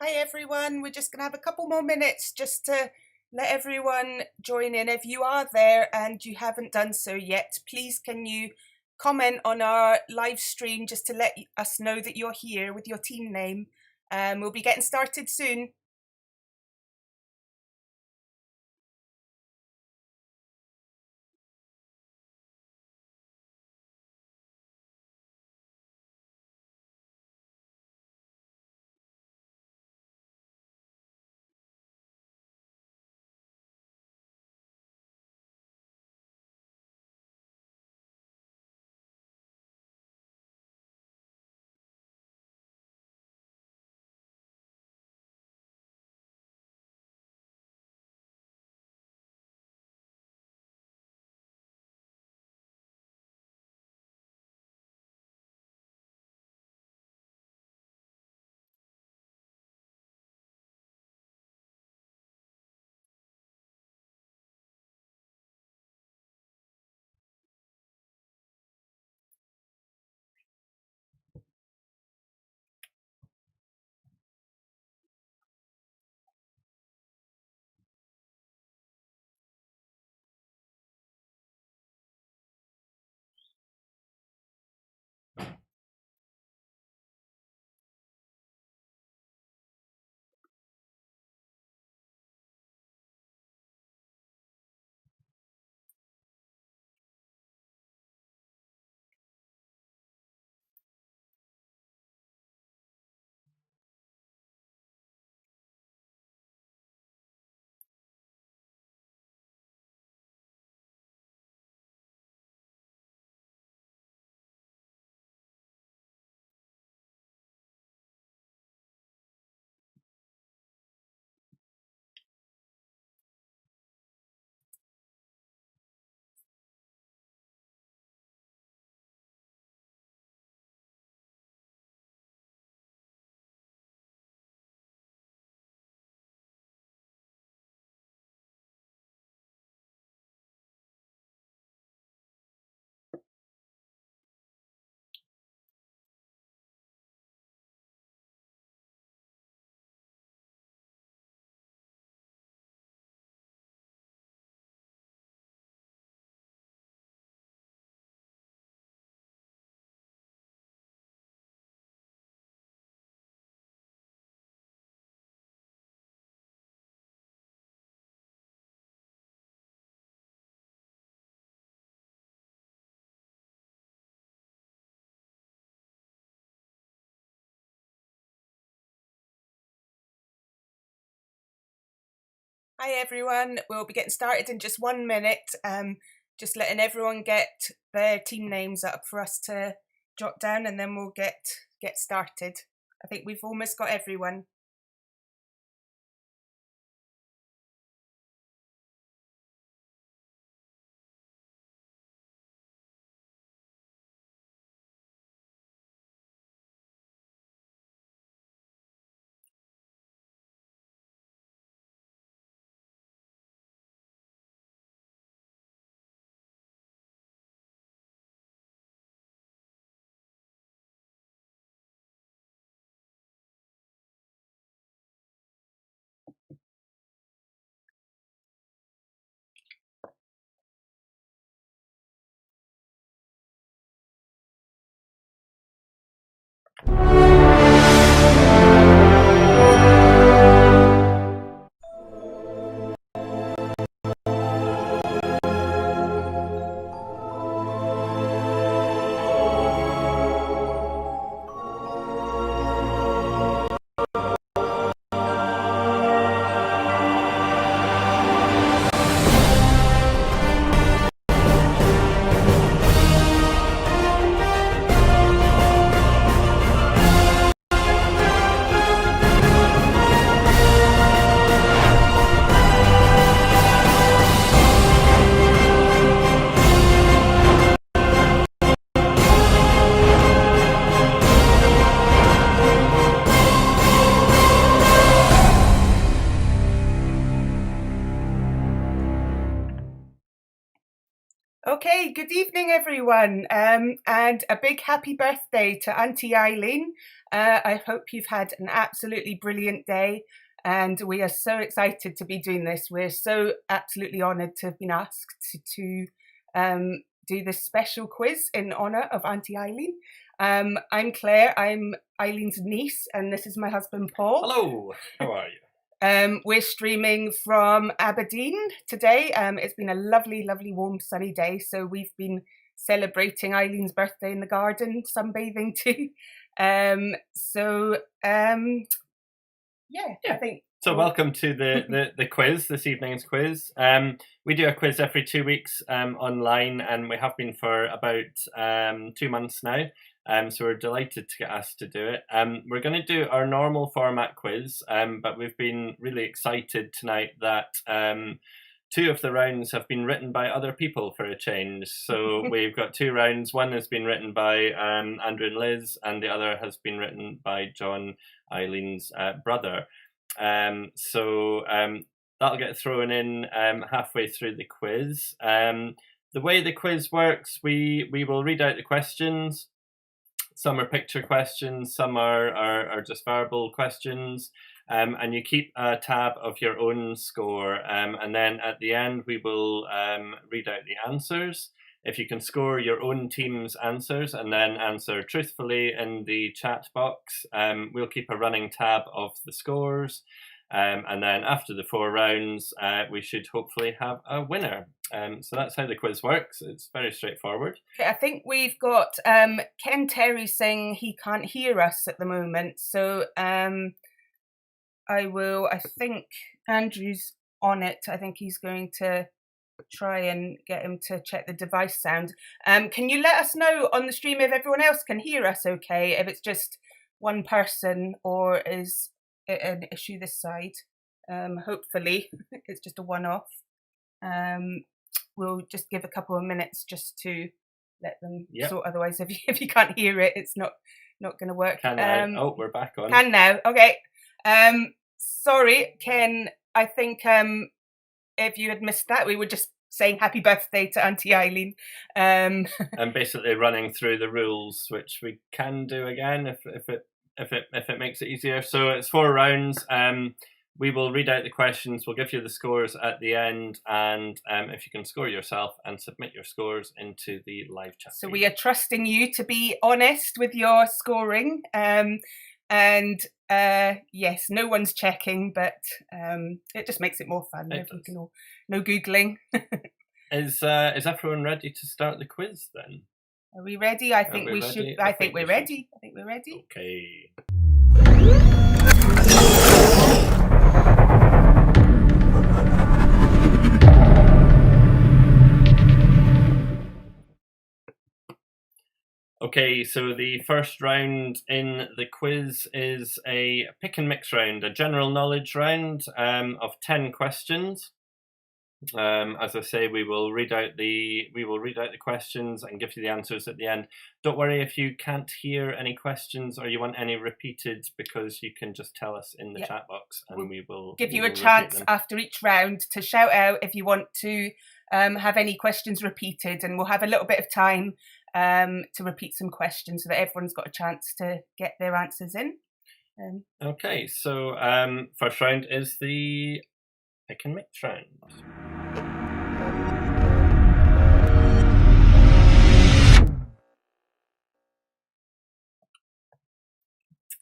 Hi everyone, we're just going to have a couple more minutes just to let everyone join in. If you are there and you haven't done so yet, please can you comment on our live stream just to let us know that you're here with your team name. We'll be getting started soon. Hi everyone, we'll be getting started in just 1 minute. Just letting everyone get their team names up for us to jot down, and then we'll get started. I think we've almost got everyone. good evening everyone, and a big happy birthday to Auntie Eileen. I hope you've had an absolutely brilliant day, and we are so excited to be doing this. We're so absolutely honoured to have been asked to do this special quiz in honour of Auntie Eileen. I'm Claire, I'm Eileen's niece, and this is my husband Paul. Hello, how are you? We're streaming from Aberdeen today. It's been a lovely, lovely, warm, sunny day. So we've been celebrating Eileen's birthday in the garden, sunbathing too. I think. So welcome to the quiz, this evening's quiz. We do a quiz every 2 weeks online, and we have been for about 2 months now. So we're delighted to get asked to do it. We're going to do our normal format quiz, but we've been really excited tonight that 2 of the rounds have been written by other people for a change. So we've got 2 rounds. One has been written by Andrew and Liz, and the other has been written by John, Eileen's brother. So that'll get thrown in halfway through the quiz. The way the quiz works, we will read out the questions. Some are picture questions, some are just verbal questions, and you keep a tab of your own score, and then at the end we will read out the answers. If you can score your own team's answers and then answer truthfully in the chat box, we'll keep a running tab of the scores. And then after the 4 rounds, we should hopefully have a winner. So that's how the quiz works. It's very straightforward. Okay, I think we've got Ken Terry saying he can't hear us at the moment. So I think Andrew's on it. I think he's going to try and get him to check the device sound. Can you let us know on the stream if everyone else can hear us okay, if it's just one person or is it an issue this side? Hopefully it's just a one-off. We'll just give a couple of minutes just to let them sort. Otherwise, if you can't hear it, it's not going to work. Oh, we're back on. Can now. Okay. Sorry, Ken. I think if you had missed that, we were just saying happy birthday to Auntie Eileen. And basically running through the rules, which we can do again if it makes it easier. So it's 4 rounds. We will read out the questions. We'll give you the scores at the end, and if you can score yourself and submit your scores into the live chat. So we are trusting you to be honest with your scoring. Yes, no one's checking, but it just makes it more fun if we can all no googling. Is everyone ready to start the quiz then? Are we ready? I think we should. I think we're ready. I think we're ready. Okay. Okay, so the first round in the quiz is a pick and mix round, a general knowledge round of 10 questions. As I say, we will read out the questions and give you the answers at the end. Don't worry if you can't hear any questions or you want any repeated, because you can just tell us in the chat box, and we will give you a chance after each round to shout out if you want to have any questions repeated, and we'll have a little bit of time to repeat some questions so that everyone's got a chance to get their answers in. Okay, so first round is the pick and mix round.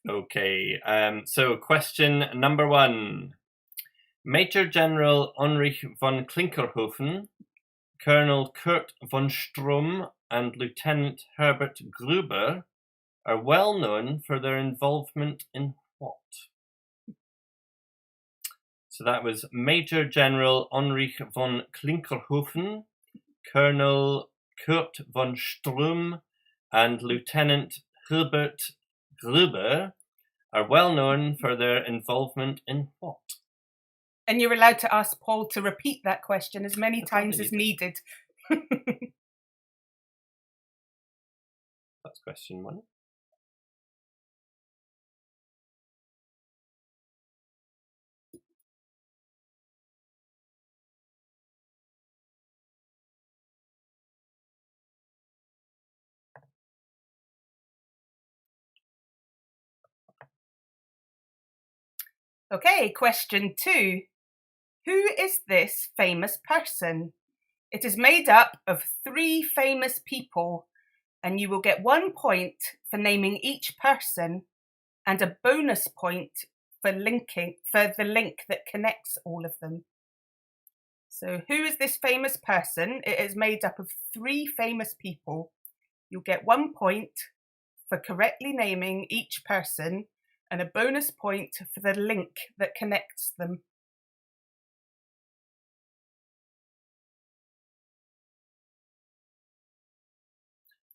Okay, so question number 1. Major General Ulrich von Klinkerhofen, Colonel Kurt von Strum, and Lieutenant Herbert Gruber are well known for their involvement in what? So that was Major General Ulrich von Klinkerhofen, Colonel Kurt von Strum, and Lieutenant Herbert Gruber are well known for their involvement in what? And you're allowed to ask Paul to repeat that question as many times as needed. That's question 1. Okay, question 2. Who is this famous person? It is made up of 3 famous people, and you will get 1 point for naming each person and a bonus point for the link that connects all of them. So who is this famous person? It is made up of 3 famous people. You'll get 1 point for correctly naming each person and a bonus point for the link that connects them.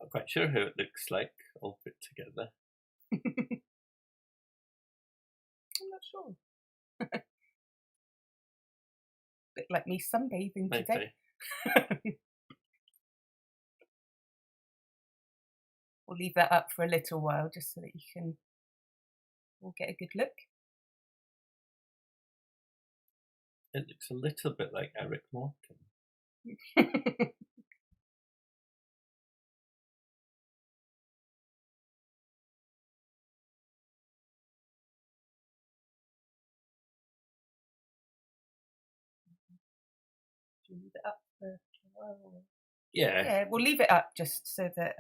Not quite sure how it looks like all put together. I'm not sure. Bit like me sunbathing Might today. We'll leave that up for a little while just so that we'll get a good look. It looks a little bit like Eric Morton. Leave it up for a while. Yeah, we'll leave it up just so that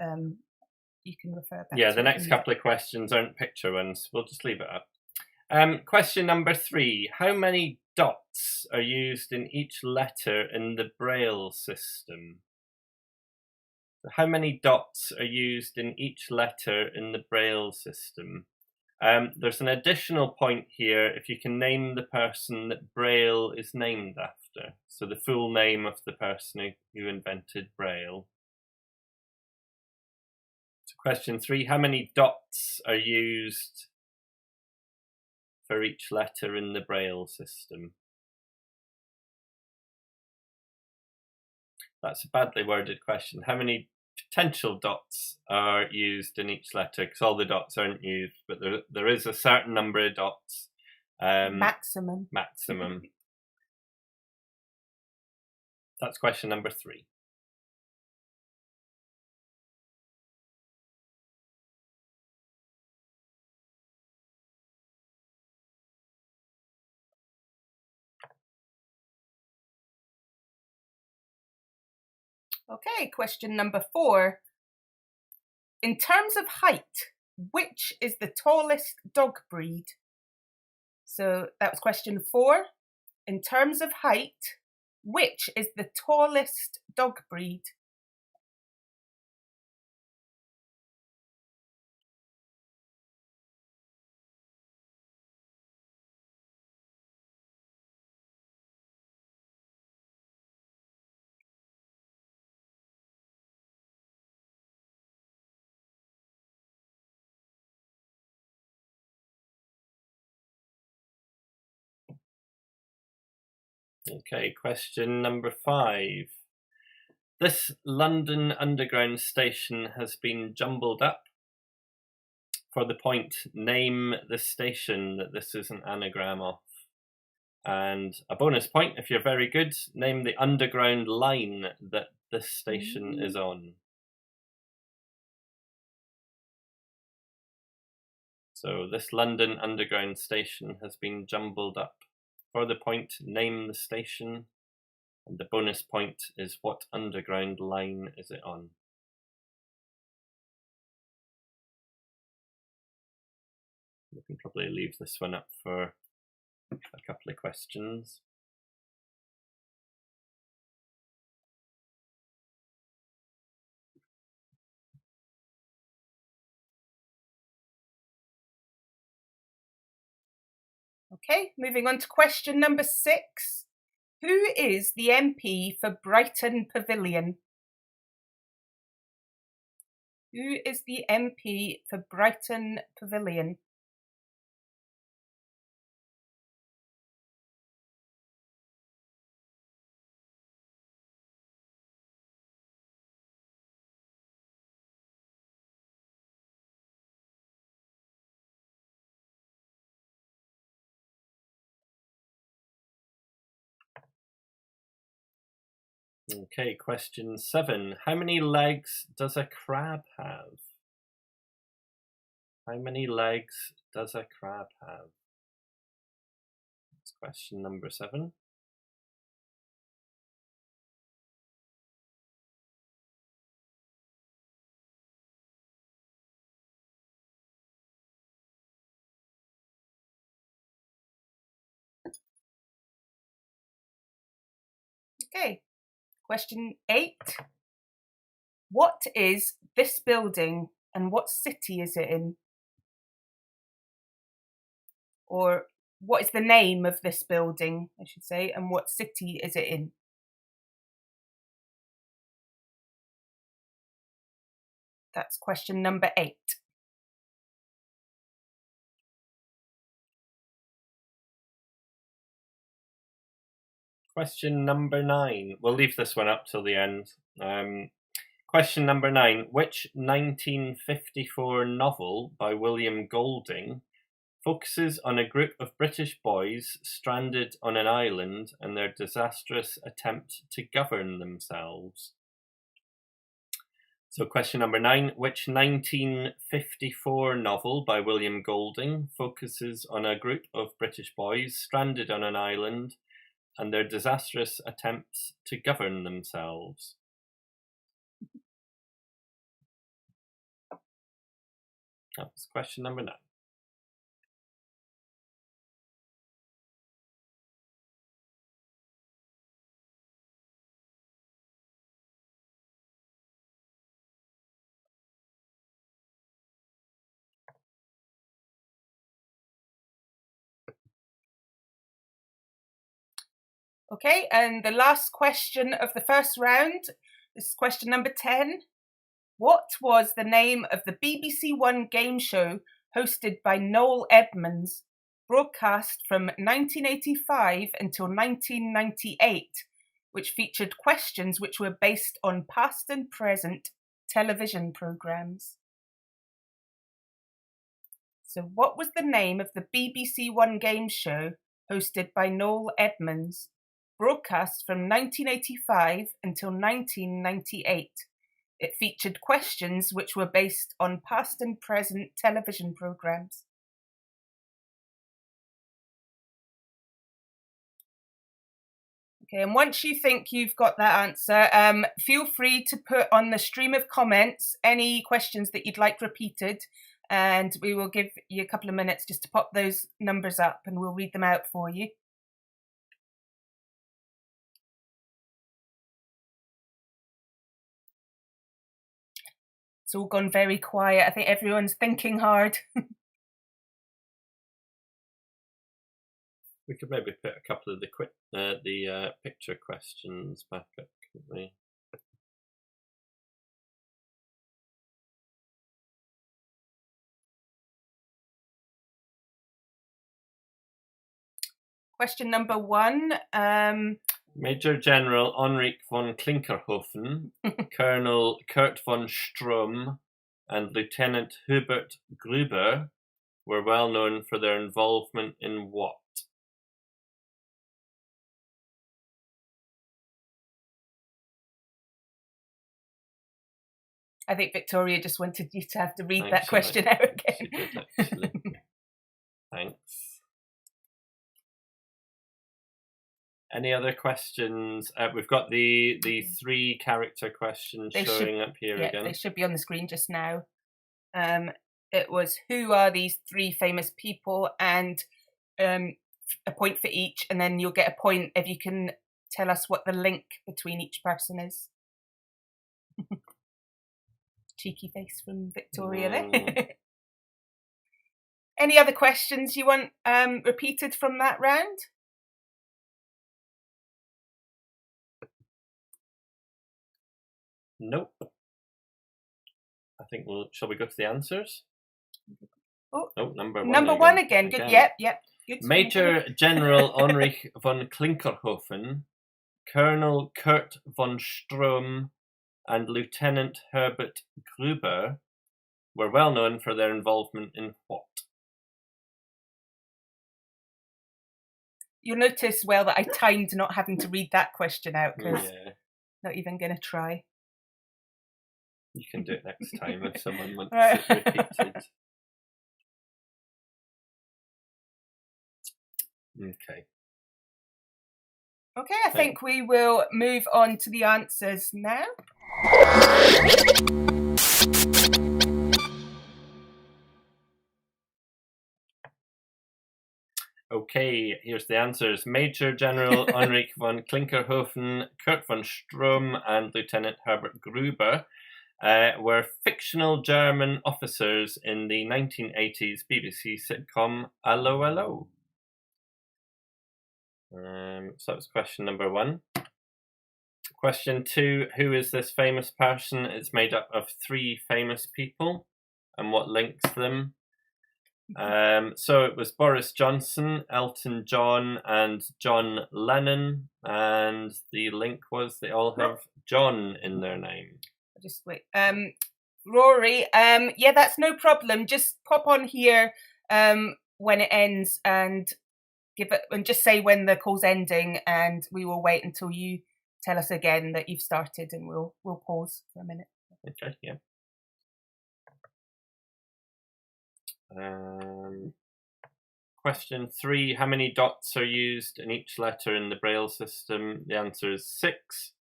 you can refer back. Yeah, to the it next in couple of questions aren't picture ones. We'll just leave it up. Question number 3. How many dots are used in each letter in the Braille system? How many dots are used in each letter in the Braille system? There's an additional point here if you can name the person that Braille is named after. So the full name of the person who invented Braille. So question 3, how many dots are used for each letter in the Braille system? That's a badly worded question. How many potential dots are used in each letter? Because all the dots aren't used, but there is a certain number of dots. Maximum. That's question number 3. Okay, question number 4. In terms of height, which is the tallest dog breed? So that was question 4. In terms of height, which is the tallest dog breed? Okay, question number 5. This London Underground station has been jumbled up. For the point, name the station that this is an anagram of. And a bonus point, if you're very good, name the underground line that this station is on. So this London Underground station has been jumbled up. For the point, name the station. And the bonus point is what underground line is it on? We can probably leave this one up for a couple of questions. Okay, moving on to question number 6. Who is the MP for Brighton Pavilion? Who is the MP for Brighton Pavilion? Okay, question 7. How many legs does a crab have? How many legs does a crab have? question number 7. Okay, question 8. What is this building and what city is it in? Or what is the name of this building, I should say, and what city is it in? That's question number 8. Question number 9. We'll leave this one up till the end. Question number 9. Which 1954 novel by William Golding focuses on a group of British boys stranded on an island and their disastrous attempt to govern themselves? So question number 9. Which 1954 novel by William Golding focuses on a group of British boys stranded on an island and their disastrous attempts to govern themselves? That was question number 9. Okay, and the last question of the first round is question number 10. What was the name of the BBC One game show hosted by Noel Edmonds, broadcast from 1985 until 1998, which featured questions which were based on past and present television programmes? So what was the name of the BBC One game show hosted by Noel Edmonds, broadcast from 1985 until 1998? It featured questions which were based on past and present television programmes. Okay, and once you think you've got that answer, feel free to put on the stream of comments any questions that you'd like repeated, and we will give you a couple of minutes just to pop those numbers up and we'll read them out for you. It's all gone very quiet. I think everyone's thinking hard. We could maybe put a couple of the picture questions back up, couldn't we? Question number 1. Major General Henrik von Klinkerhofen, Colonel Kurt von Strum, and Lieutenant Hubert Gruber were well known for their involvement in what? I think Victoria just wanted you to have to read that question out again. She did, actually. Thanks. Any other questions? We've got the 3 character questions showing up here again. They should be on the screen just now. It was, who are these 3 famous people, and a point for each, and then you'll get a point if you can tell us what the link between each person is. Cheeky face from Victoria there. Any other questions you want repeated from that round? Nope. I think shall we go to the answers? Oh, number 1. Number 1 again. Good. Yep. Good. Major General Henrik von Klinkerhofen, Colonel Kurt von Strum, and Lieutenant Herbert Gruber were well known for their involvement in what? You'll notice well that I timed not having to read that question out, because not even going to try. You can do it next time if someone wants it repeated. Okay. Okay, I think we will move on to the answers now. Okay, here's the answers. Major General Ulrich von Klinkerhofen, Kurt von Strom, and Lieutenant Herbert Gruber were fictional German officers in the 1980s BBC sitcom Allo Allo. So that was question number 1. Question 2, who is this famous person? It's made up of 3 famous people, and what links them? So it was Boris Johnson, Elton John, and John Lennon, and the link was they all have John in their name. Just wait. Rory, yeah, that's no problem. Just pop on here when it ends and give it, and just say when the call's ending, and we will wait until you tell us again that you've started, and we'll pause for a minute. Okay, yeah. Question 3, how many dots are used in each letter in the Braille system? The answer is 6.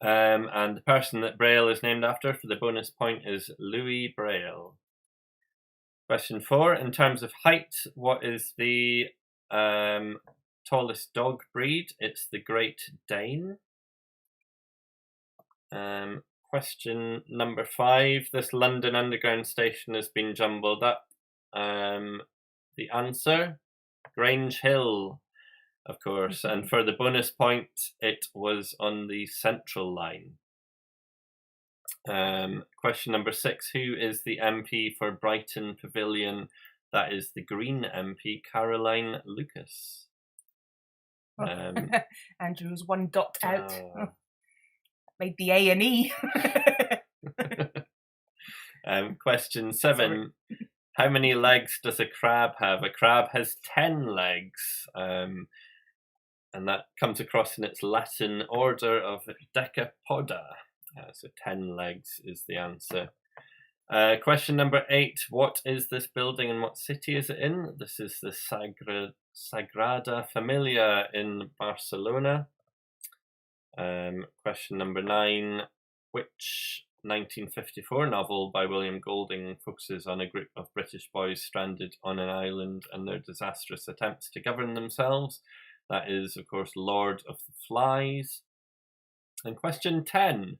And the person that Braille is named after for the bonus point is Louis Braille. Question 4, in terms of height, what is the tallest dog breed? It's the Great Dane. Question number 5, this London Underground station has been jumbled up. The answer, Grange Hill, of course, and for the bonus point, it was on the Central Line. Question number 6, who is the MP for Brighton Pavilion? That is the Green MP, Caroline Lucas. Andrew's 1 dot out. Made the A&E. Question 7. How many legs does a crab have? A crab has 10 legs. And that comes across in its Latin order of decapoda. So 10 legs is the answer. Question number 8. What is this building and what city is it in? This is the Sagrada Familia in Barcelona. Question number 9, which 1954 novel by William Golding focuses on a group of British boys stranded on an island and their disastrous attempts to govern themselves? That is, of course, Lord of the Flies. And question 10,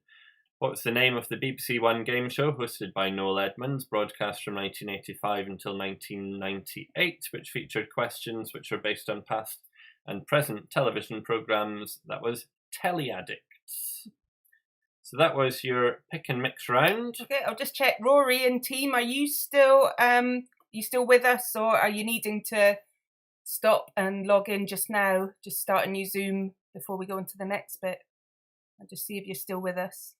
what's the name of the BBC One game show hosted by Noel Edmonds, broadcast from 1985 until 1998, which featured questions which were based on past and present television programmes? That was Teleaddicts. So that was your pick and mix round. Okay, I'll just check. Rory and team, are you still with us, or are you needing to stop and log in just now? Just start a new Zoom before we go into the next bit. I'll just see if you're still with us.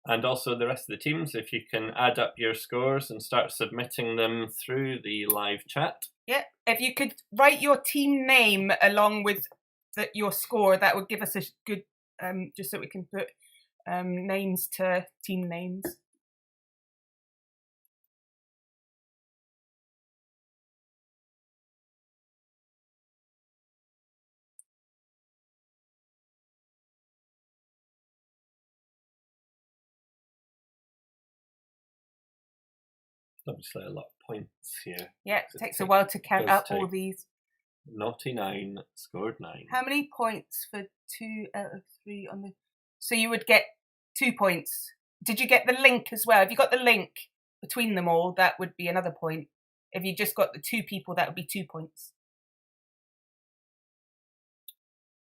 And also the rest of the teams, if you can add up your scores and start submitting them through the live chat. Yeah, if you could write your team name along with your score, that would give us a good, just so we can put names to team names. Obviously a lot of points here. Yeah, it takes a while to count up all these. Naughty 9 scored 9. How many points for 2 out of 3 on the... So you would get 2 points. Did you get the link as well? If you got the link between them all, that would be another point. If you just got the 2 people, that would be 2 points.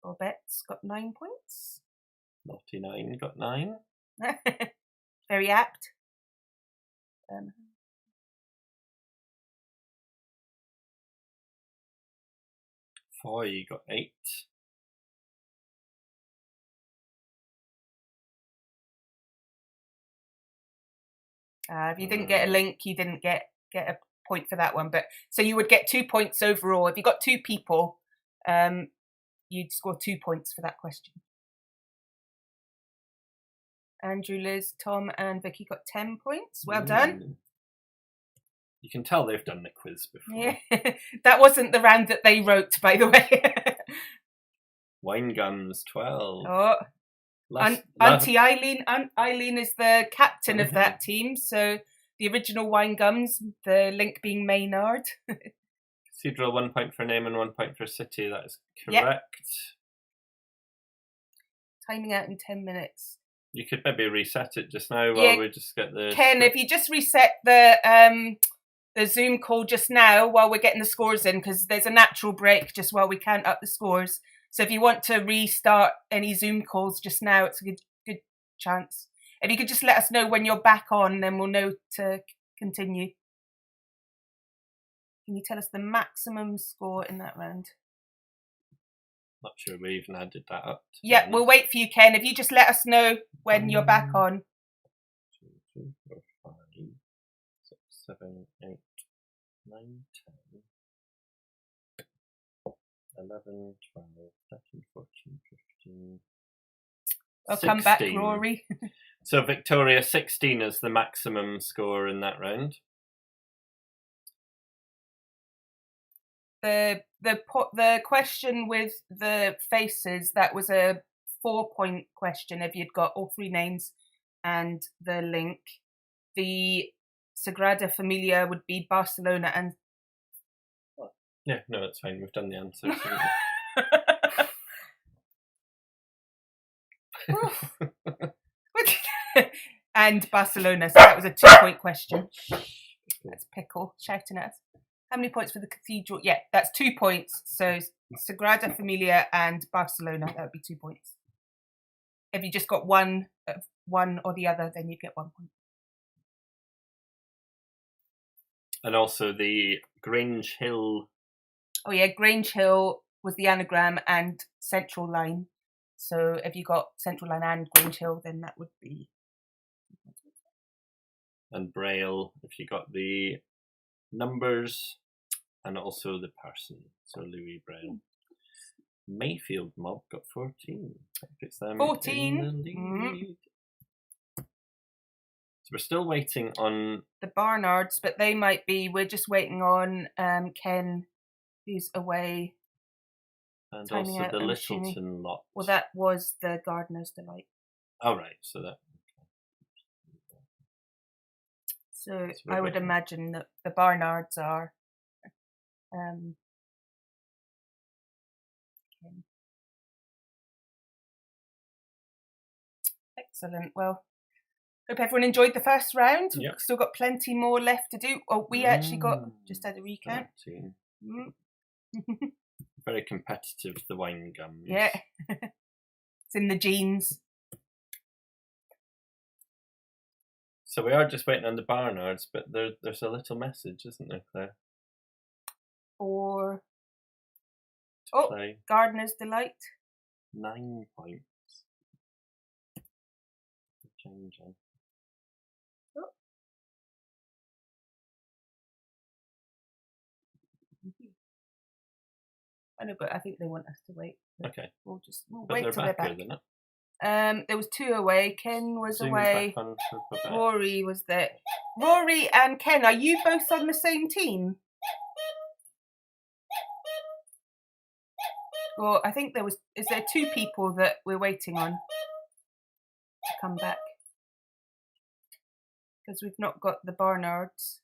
Bobette's got 9 points. Naughty 9 got 9. Very apt. Foy got 8. If you didn't get a link, you didn't get a point for that one. But so you would get 2 points overall. If you got 2 people, you'd score 2 points for that question. Andrew, Liz, Tom, and Vicky got 10 points. Well done. You can tell they've done the quiz before. Yeah. That wasn't the round that they wrote, by the way. Wine Gums 12. Oh, Auntie Eileen. Eileen is the captain of that team. So the original Wine Gums, the link being Maynard. Cathedral, 1 point for name and 1 point for city. That is correct. Yep. Timing out in 10 minutes. You could maybe reset it just now while we just get the... Ken, if you just reset the Zoom call just now while we're getting the scores in, because there's a natural break just while we count up the scores. So if you want to restart any Zoom calls just now, it's a good chance. If you could just let us know when you're back on, then we'll know to continue. Can you tell us the maximum score in that round? Not sure we even added that up. Yeah, we'll wait for you, Ken. If you just let us know when you're back on. 2, 3, 4, 5, 6, 7, 8, 9, 10, 11, 12, 13, 14, 15. I'll 16. come back, Rory. So Victoria, 16 is the maximum score in that round. The question with the faces, that was a 4-point question if you'd got all 3 names and the link. The Sagrada Familia would be Barcelona and... Yeah, no, it's fine. We've done the answer. And Barcelona, so that was a 2-point question. That's Pickle shouting at us. How many points for the cathedral? Yeah, that's 2 points. So Sagrada Familia and Barcelona, that would be 2 points. If you just got one or the other, then you get 1 point. And also the Grange Hill. Oh yeah, Grange Hill was the anagram and Central Line. So if you got Central Line and Grange Hill, then that would be... And Braille, if you got the numbers and also the person. So Louis Braille. Mayfield Mob got 14. It's them 14. So we're still waiting on the Barnards, but they might be. We're just waiting on Ken, who's away. And also the Littleton lot. Well, that was the Gardener's Delight. Oh, right. So that. So I would imagine that the Barnards are. Excellent. Well, hope everyone enjoyed the first round. We've still got plenty more left to do. Oh, we actually got just had a recount. Very competitive, the Wine Gums. Yeah. It's in the genes. So we are just waiting on the Barnards, but there's a little message, isn't there, Claire? Or play. Gardener's Delight. 9 points. Changing. Oh. I know, but I think they want us to wait. Okay. We'll wait till they're back. There was 2 away. Ken was Zoom's away. Rory was there. Rory and Ken, are you both on the same team? Well, I think is there 2 people that we're waiting on to come back? Because we've not got the Barnards.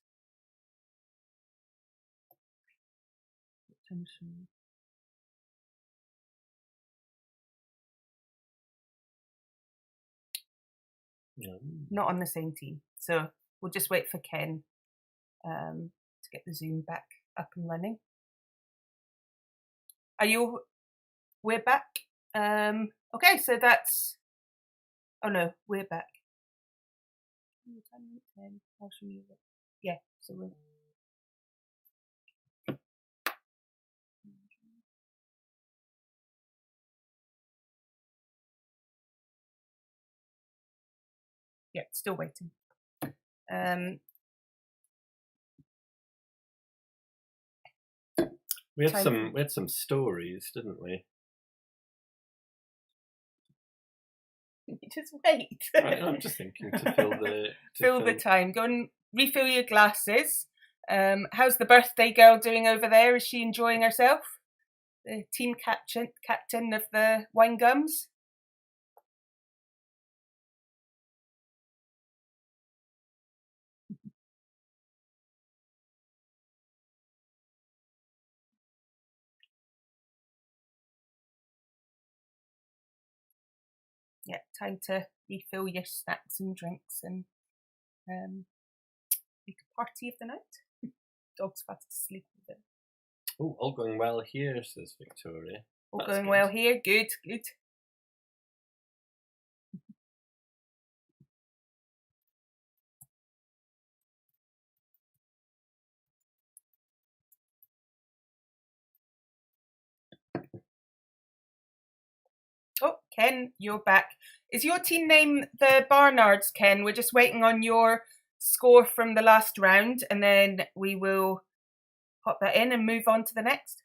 No. Not on the same team. So we'll just wait for Ken to get the Zoom back up and running. We're back. Okay, so that's... Oh no, we're back. Yeah, so we're... Yeah, still waiting. We had some stories, didn't we? Just wait. I'm just thinking to fill the fill the time. Go and refill your glasses. How's the birthday girl doing over there? Is she enjoying herself? The team captain of the wine gums. Yeah, time to refill your snacks and drinks and make a party of the night. Dog's fast asleep with it. Oh, all going well here, says Victoria. All going well here. Good. Oh, Ken, you're back. Is your team name the Barnards, Ken? We're just waiting on your score from the last round, and then we will pop that in and move on to the next.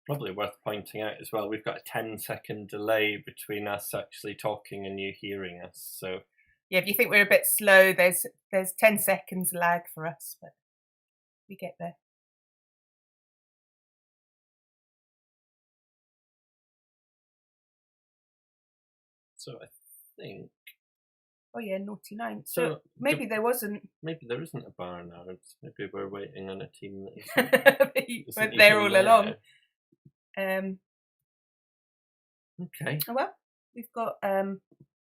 Probably worth pointing out as well, we've got a 10-second delay between us actually talking and you hearing us. So yeah, if you think we're a bit slow, there's 10 seconds lag for us, but we get there. So I think. Oh yeah, naughty 9. So maybe there wasn't. Maybe there isn't a Barnards. Maybe we're waiting on a team that isn't there all along. Okay. Oh well, we've got.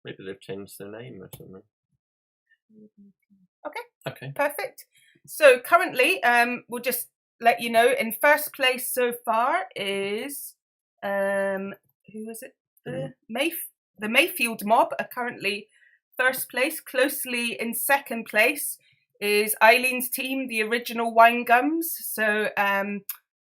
Maybe they've changed their name or something. Okay. Perfect. So currently, we'll just let you know. In first place so far is who is it? The Mayfield Mob are currently first place. Closely in second place is Eileen's team, the Original Wine Gums. So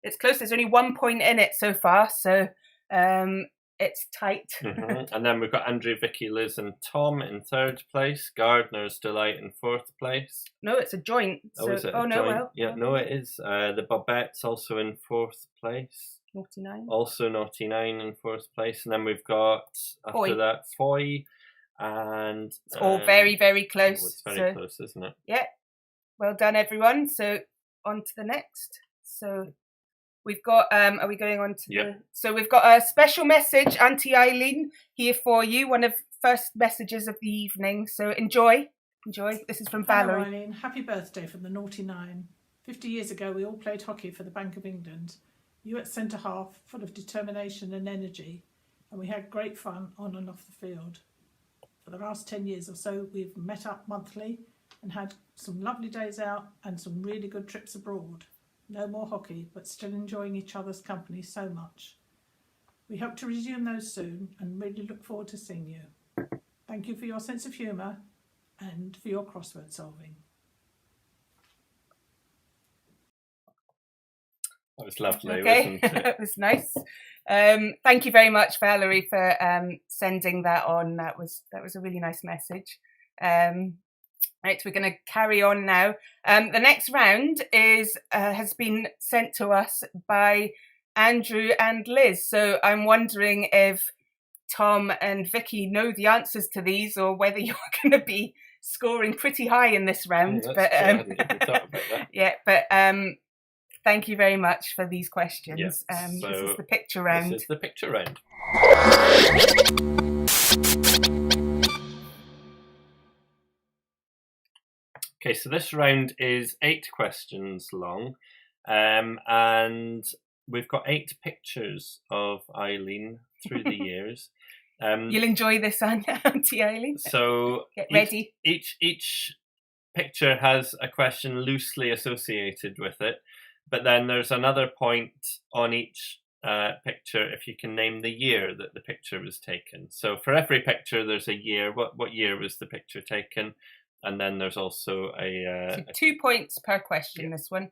it's close. There's only 1 point in it so far. So it's tight. And then we've got Andrew, Vicky, Liz and Tom in third place. Gardener's Delight in fourth place. No, it's a joint. So, is it a joint? Well. Yeah, no, it is. The Bobette's also in fourth place. Naughty 9. Also Naughty 9 in fourth place. And then we've got, after that, Foy. And it's all very, very close. Oh, it's very close, isn't it? Yeah. Well done, everyone. So on to the next. So we've got, are we going on to So we've got a special message, Auntie Eileen, here for you. One of the first messages of the evening. So enjoy. This is from Valerie. Hello, Eileen. Happy birthday from the Naughty 9. 50 years ago, we all played hockey for the Bank of England. You at centre half, full of determination and energy, and we had great fun on and off the field. For the last 10 years or so, we've met up monthly and had some lovely days out and some really good trips abroad. No more hockey, but still enjoying each other's company so much. We hope to resume those soon and really look forward to seeing you. Thank you for your sense of humour and for your crossword solving. That was lovely, okay. Wasn't it? That was nice. Thank you very much, Valerie, for sending that on. That was a really nice message. Right, we're going to carry on now. The next round has been sent to us by Andrew and Liz. So I'm wondering if Tom and Vicky know the answers to these, or whether you're going to be scoring pretty high in this round. Oh, but I hadn't even thought about that. Yeah, but thank you very much for these questions. Yes, so this is the picture round. This is the picture round. Okay, so this round is 8 questions long, and we've got 8 pictures of Eileen through the years. You'll enjoy this, Auntie Eileen. So get ready. Each picture has a question loosely associated with it, but then there's another point on each picture if you can name the year that the picture was taken. So for every picture, there's a year. What year was the picture taken? And then there's also so 2 points per question, this one.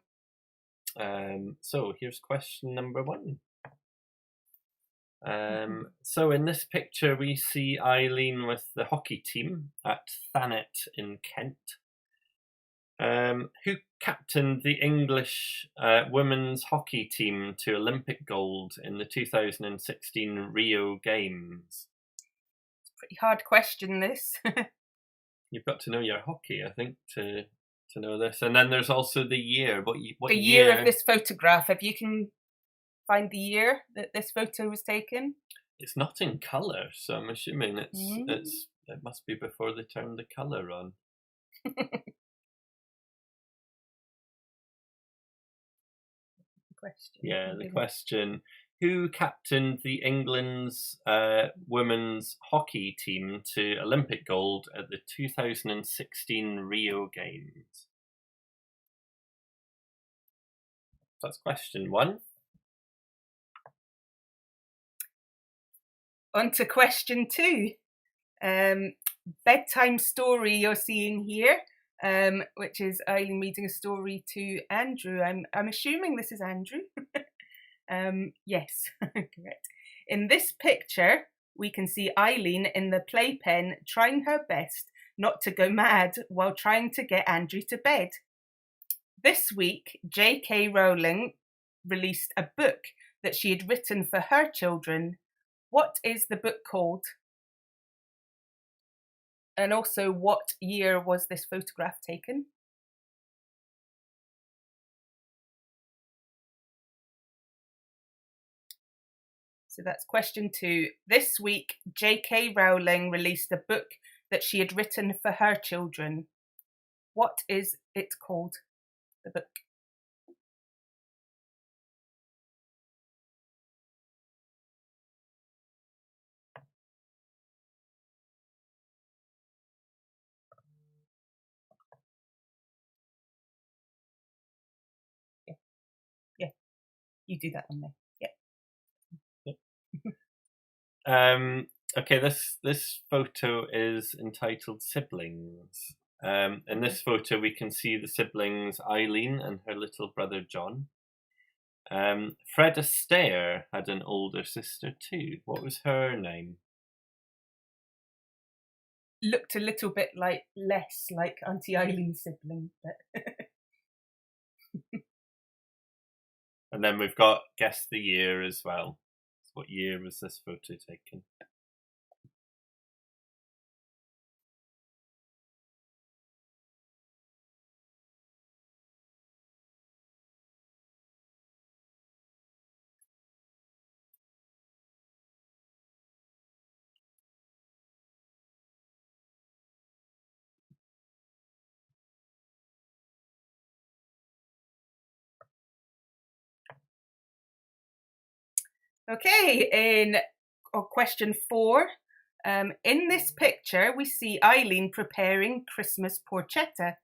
So here's question number 1. So in this picture, we see Eileen with the hockey team at Thanet in Kent. Who captained the English women's hockey team to Olympic gold in the 2016 Rio Games? Pretty hard question, this. You've got to know your hockey, I think, to know this. And then there's also the year. What the year of this photograph. If you can find the year that this photo was taken. It's not in colour, so I'm assuming it must be before they turned the colour on. Question. Yeah, the question: who captained the England's women's hockey team to Olympic gold at the 2016 Rio Games? That's question 1. On to question 2. Bedtime story you're seeing here, which is Eileen reading a story to Andrew. I'm assuming this is Andrew. Yes, correct. In this picture, we can see Eileen in the playpen trying her best not to go mad while trying to get Andrew to bed. This week, J.K. Rowling released a book that she had written for her children. What is the book called? And also, what year was this photograph taken? So that's question 2. This week, J.K. Rowling released a book that she had written for her children. What is it called, the book? Yeah, you do that one then. Okay, this photo is entitled Siblings. In this photo, we can see the siblings Eileen and her little brother John. Fred Astaire had an older sister too. What was her name? Looked a little bit less like Auntie Eileen's sibling, but And then we've got guess the year as well. What year was this photo taken? okay, in question 4, in this picture we see Eileen preparing Christmas porchetta.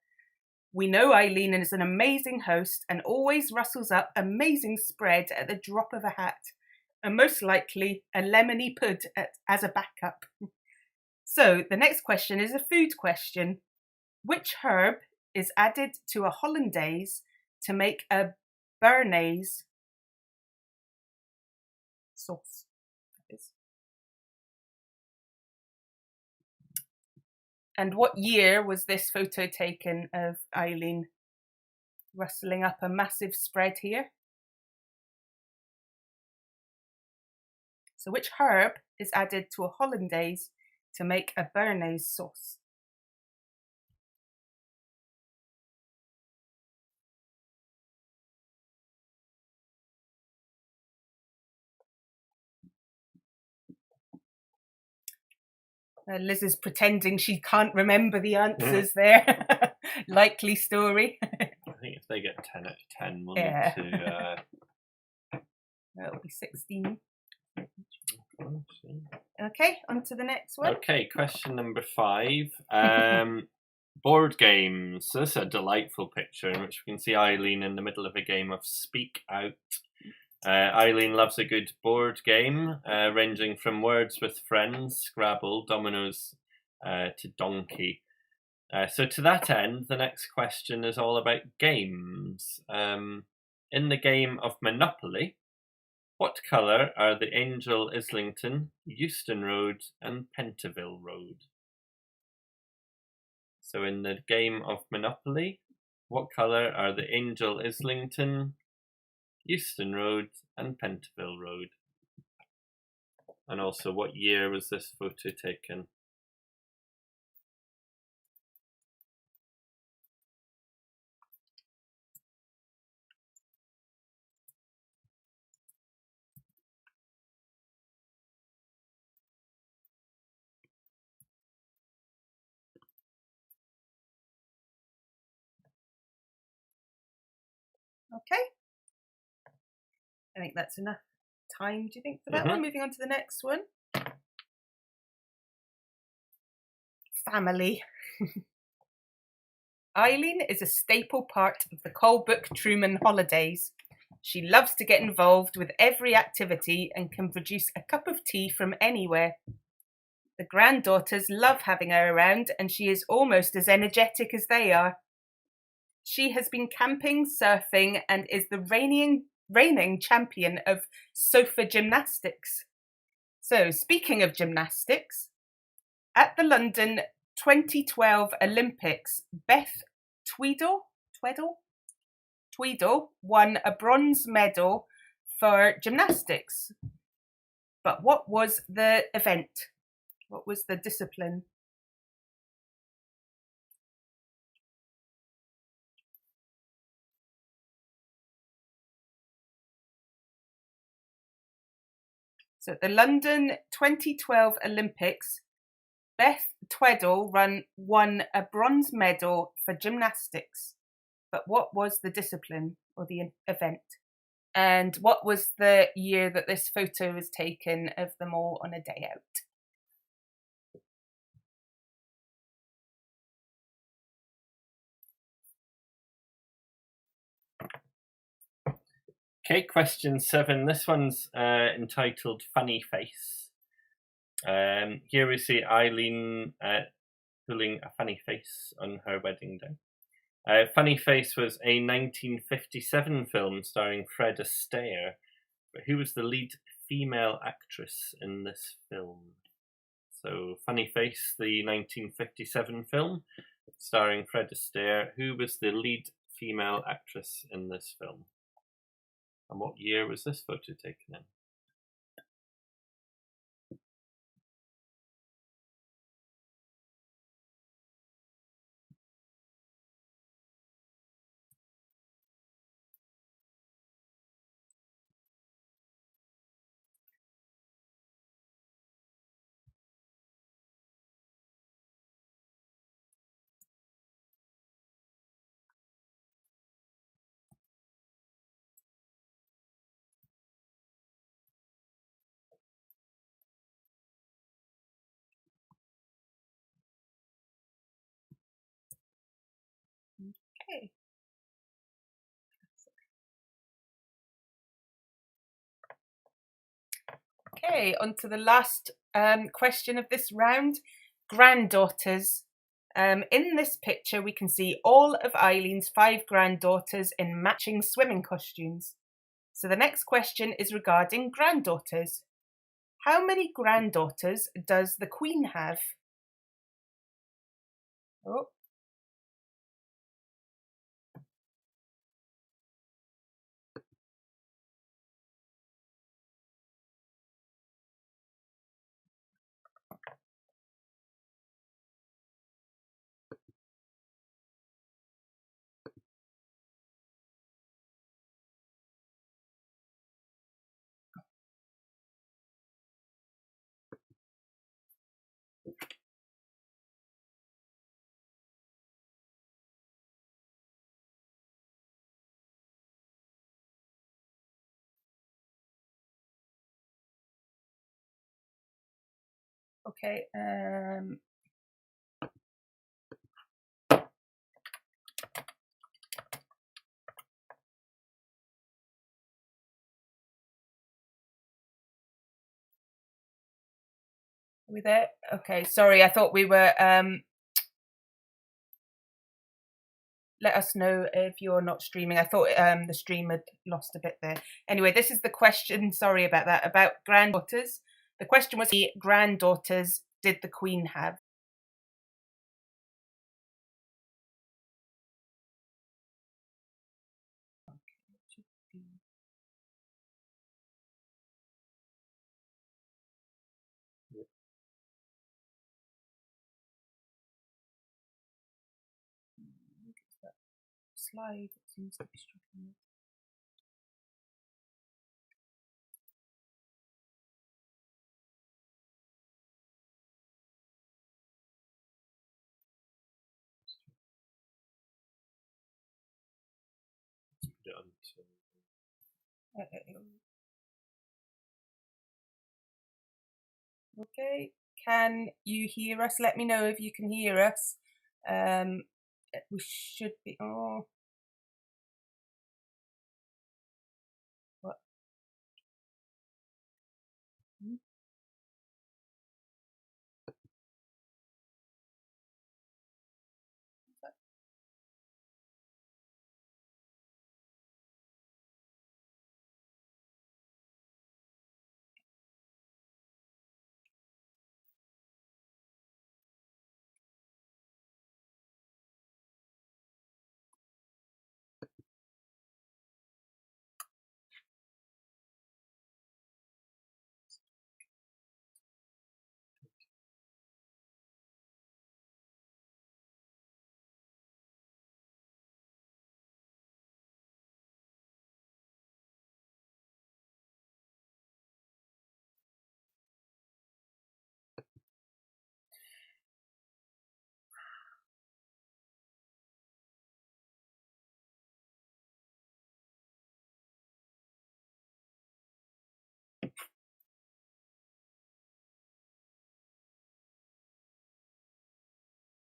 We know Eileen is an amazing host and always rustles up amazing spread at the drop of a hat, and most likely a lemony pud as a backup. So the next question is a food question. Which herb is added to a hollandaise to make a béarnaise sauce? And what year was this photo taken of Eileen rustling up a massive spread here? So which herb is added to a hollandaise to make a béarnaise sauce? Liz is pretending she can't remember the answers there. Likely story. I think if they get 10 out of 10, we'll Yeah. need to... That'll be 16. Okay, on to the next one. Okay, question number 5. Board games. So this is a delightful picture in which we can see Eileen in the middle of a game of Speak Out. Eileen loves a good board game, ranging from Words with Friends, Scrabble, Dominoes, to Donkey. So to that end, the next question is all about games. In the game of Monopoly, what colour are the Angel Islington, Euston Road and Pentonville Road? So in the game of Monopoly, What colour are the Angel Islington, Euston Road and Pentonville Road? And also, what year was this photo taken? Okay. I think that's enough time, do you think, for that one? Moving on to the next one. Family. Eileen is a staple part of the Colebook Truman holidays. She loves to get involved with every activity and can produce a cup of tea from anywhere. The granddaughters love having her around, and she is almost as energetic as they are. She has been camping, surfing, and is the reigning champion of sofa gymnastics. So, speaking of gymnastics, at the London 2012 Olympics, Beth Tweedle won a bronze medal for gymnastics. But what was the event? What was the discipline? So at the London 2012 Olympics, Beth Tweddle won a bronze medal for gymnastics. But what was the discipline or the event? And what was the year that this photo was taken of them all on a day out? Okay, question 7. This one's entitled Funny Face. Here we see Eileen pulling a funny face on her wedding day. Funny Face was a 1957 film starring Fred Astaire, but who was the lead female actress in this film? So, Funny Face, the 1957 film starring Fred Astaire. Who was the lead female actress in this film? And what year was this photo taken in? Okay. Okay, on to the last question of this round. Granddaughters. In this picture, we can see all of Eileen's 5 granddaughters in matching swimming costumes. So the next question is regarding granddaughters. How many granddaughters does the Queen have? Oh. Okay. Are we there? Okay, sorry, I thought we were let us know if you're not streaming. I thought the stream had lost a bit there. Anyway, this is the question, sorry about that, about granddaughters. The question was, how many granddaughters did the Queen have? live. It seems to be struggling. Put it on to... Okay, can you hear us? Let me know if you can hear us. We should be. Oh, what?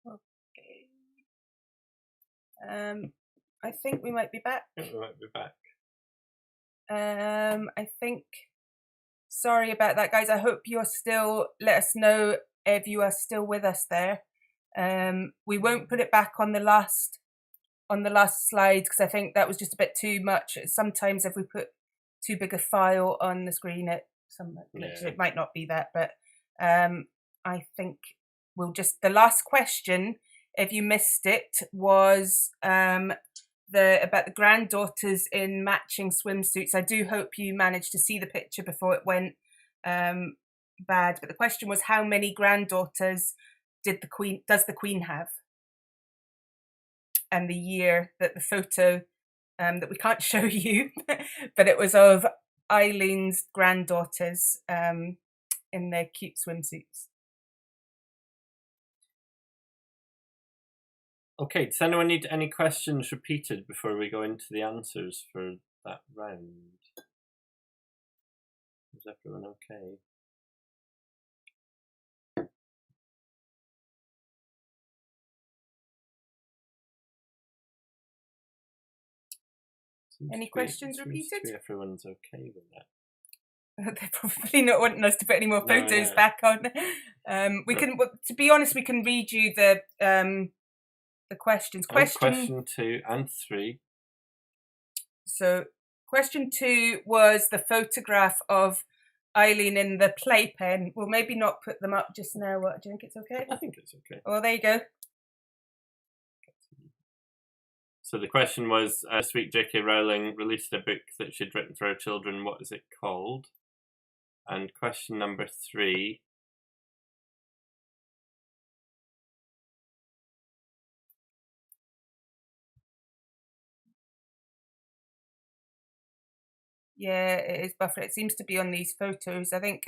Okay. I think we might be back. I think we might be back. I think. Sorry about that, guys. I hope you're still. Let us know if you are still with us there. We won't put it back on the last slide because I think that was just a bit too much. Sometimes if we put too big a file on the screen, it might not be that. But I think we'll just the last question. If you missed it, was about the granddaughters in matching swimsuits. I do hope you managed to see the picture before it went bad. But the question was, how many granddaughters does the Queen have? And the year that the photo that we can't show you, but it was of Eileen's granddaughters in their cute swimsuits. Okay, does anyone need any questions repeated before we go into the answers for that round? Is everyone okay? Any questions repeated? Everyone's okay with that. They're probably not wanting us to put any more photos back on. We can, to be honest, we can read you the questions. Question 2 and 3. So, question 2 was the photograph of Eileen in the playpen. We'll maybe not put them up just now. What, do you think it's okay? I think it's okay. Well, there you go. So the question was, sweet J.K. Rowling released a book that she'd written for her children. What is it called? And question number 3. Yeah, it is buffered. It seems to be on these photos. I think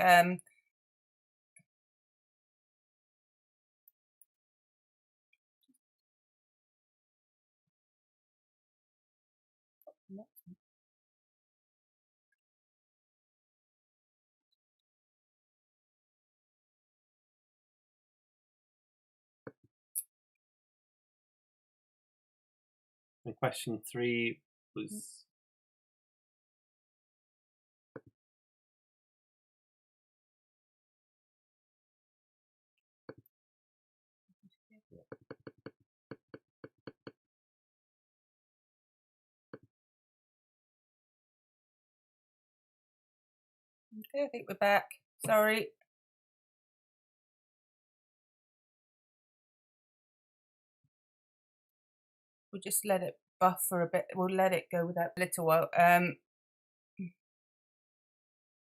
And question 3 was... Okay, I think we're back. Sorry. We'll just let it buffer a bit. We'll let it go without a little while.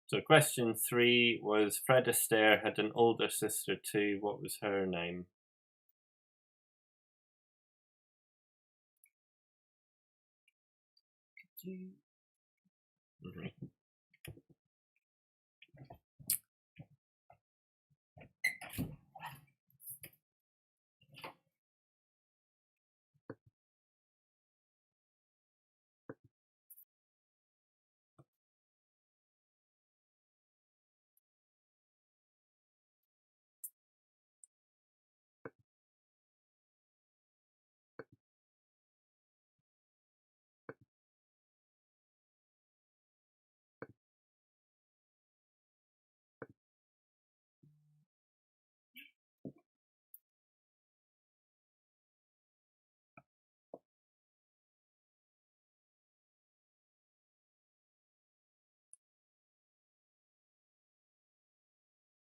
So question 3 was, Fred Astaire had an older sister too. What was her name? Mhm.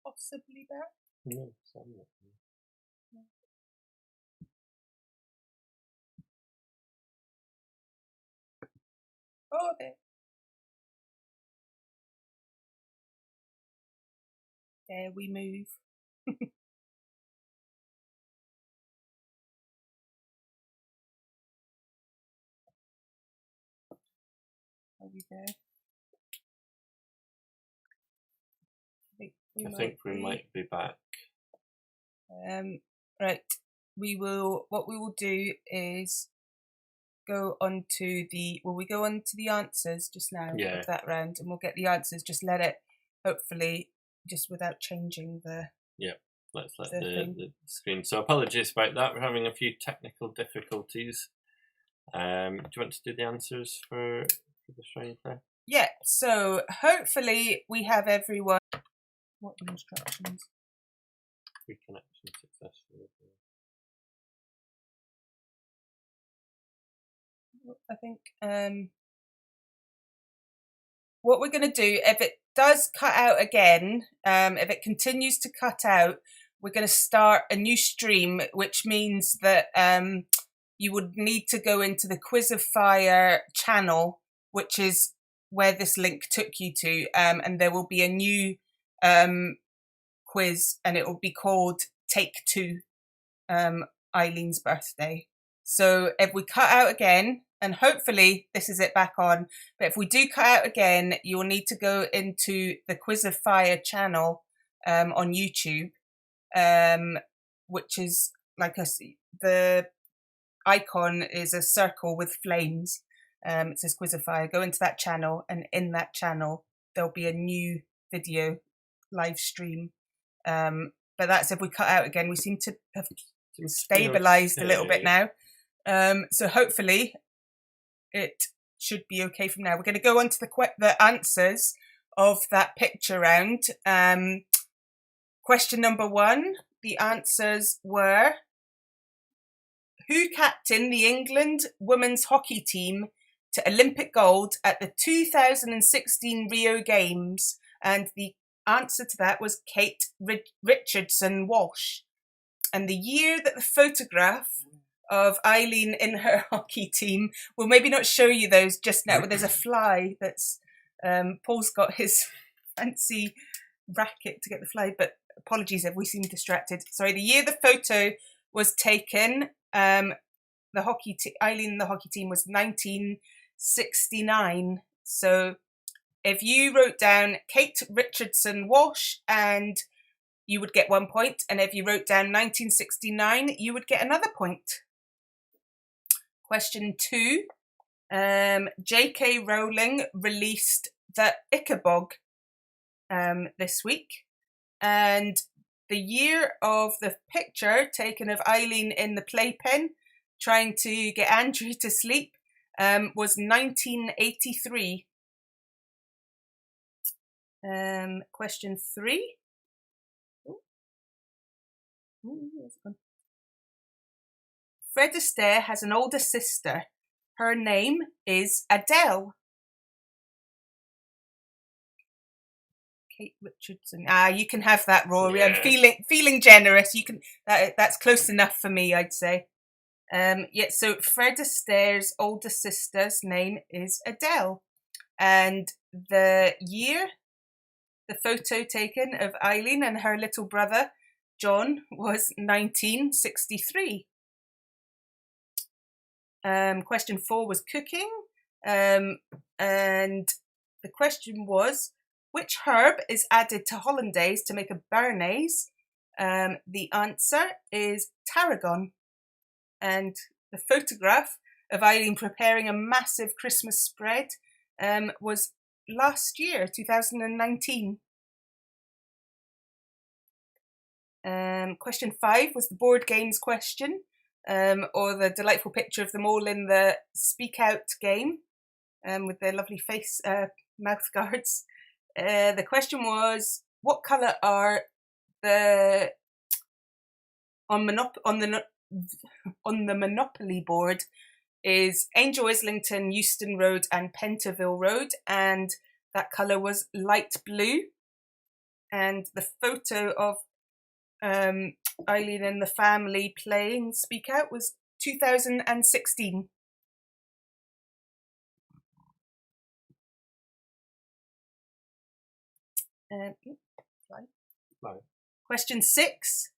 Possibly back. No, I'm not. Oh, there. There we move. Are we there? I think we might be back. Right. What we will do is go on to the answers just now of that round, and we'll get the answers. Just let it, hopefully, just without changing the. Yeah, let's let the screen. So apologies about that. We're having a few technical difficulties. Do you want to do the answers for this round there? Yeah. So hopefully we have everyone. What are the instructions? Reconnection successful. I think what we're going to do, if it does cut out again, if it continues to cut out, we're going to start a new stream, which means that you would need to go into the Quiz of Fire channel, which is where this link took you to, and there will be a new quiz, and it will be called Take Two, Eileen's birthday. So if we cut out again, and hopefully this is it back on, but if we do cut out again, you'll need to go into the Quiz of Fire channel on YouTube, which is like the icon is a circle with flames. It says Quiz of Fire. Go into that channel, and in that channel there'll be a new video live stream. But that's if we cut out again. We seem to have stabilized a little bit now. So hopefully it should be okay from now. We're going to go on to the answers of that picture round. Question number 1, the answers were: who captained the England women's hockey team to Olympic gold at the 2016 Rio Games? And the answer to that was Kate Richardson Walsh. And the year that the photograph of Eileen in her hockey team, we'll maybe not show you those just now, but there's a fly that's, Paul's got his fancy racket to get the fly, but apologies if we seem distracted. Sorry, the year the photo was taken, Eileen the hockey team was 1969. So if you wrote down Kate Richardson Walsh, and you would get 1 point, and if you wrote down 1969, you would get another point. Question 2, J.K. Rowling released the Ichabod this week, and the year of the picture taken of Eileen in the playpen trying to get Andrew to sleep was 1983. Question 3. Fred Astaire has an older sister. Her name is Adele. Kate Richardson. You can have that, Rory. Yeah. I'm feeling generous. You can. That's close enough for me, I'd say. So Fred Astaire's older sister's name is Adele, and the year the photo taken of Eileen and her little brother John was 1963. Question 4 was cooking. And the question was, which herb is added to hollandaise to make a béarnaise? The answer is tarragon. And the photograph of Eileen preparing a massive Christmas spread was last year, 2019. Question 5 was the board games question, or the delightful picture of them all in the Speak Out game with their lovely face mouth guards. The question was, what colour are the on the Monopoly board is Angel Islington, Euston Road and Pentonville Road, and that colour was light blue. And the photo of Eileen and the family playing Speak Out was 2016. Question 6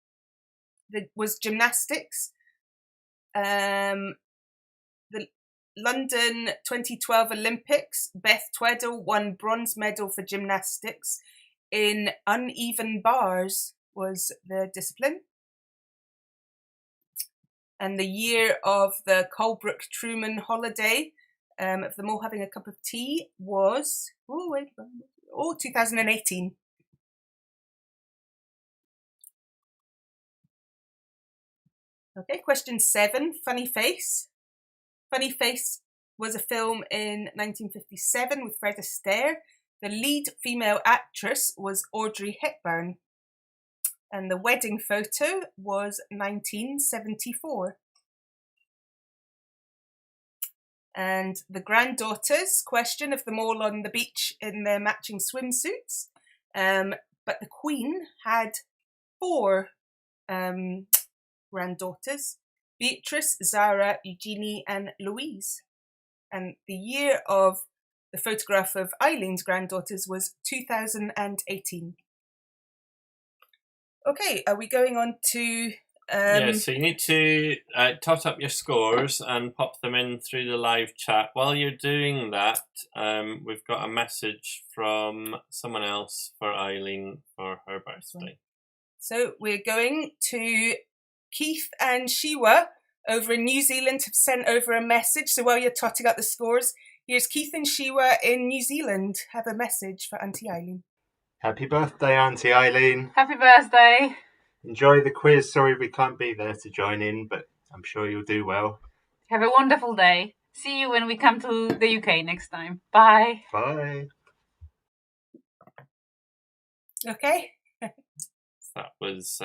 was gymnastics. The London 2012 Olympics, Beth Tweddle won bronze medal for gymnastics in uneven bars was the discipline. And the year of the Colebrook Truman holiday of them all having a cup of tea was 2018. Okay, question 7, Funny Face. Funny Face was a film in 1957 with Fred Astaire. The lead female actress was Audrey Hepburn. And the wedding photo was 1974. And the granddaughters question of them all on the beach in their matching swimsuits. But the Queen had 4 granddaughters: Beatrice, Zara, Eugenie and Louise. And the year of the photograph of Eileen's granddaughters was 2018. Okay, are we going on to... so you need to tot up your scores and pop them in through the live chat. While you're doing that, we've got a message from someone else for Eileen for her birthday. So we're going to Keith and Shiwa over in New Zealand have sent over a message. So while you're totting up the scores, here's Keith and Shiwa in New Zealand have a message for Auntie Eileen. Happy birthday, Auntie Eileen. Happy birthday. Enjoy the quiz. Sorry we can't be there to join in, but I'm sure you'll do well. Have a wonderful day. See you when we come to the UK next time. Bye. Bye. Okay. That was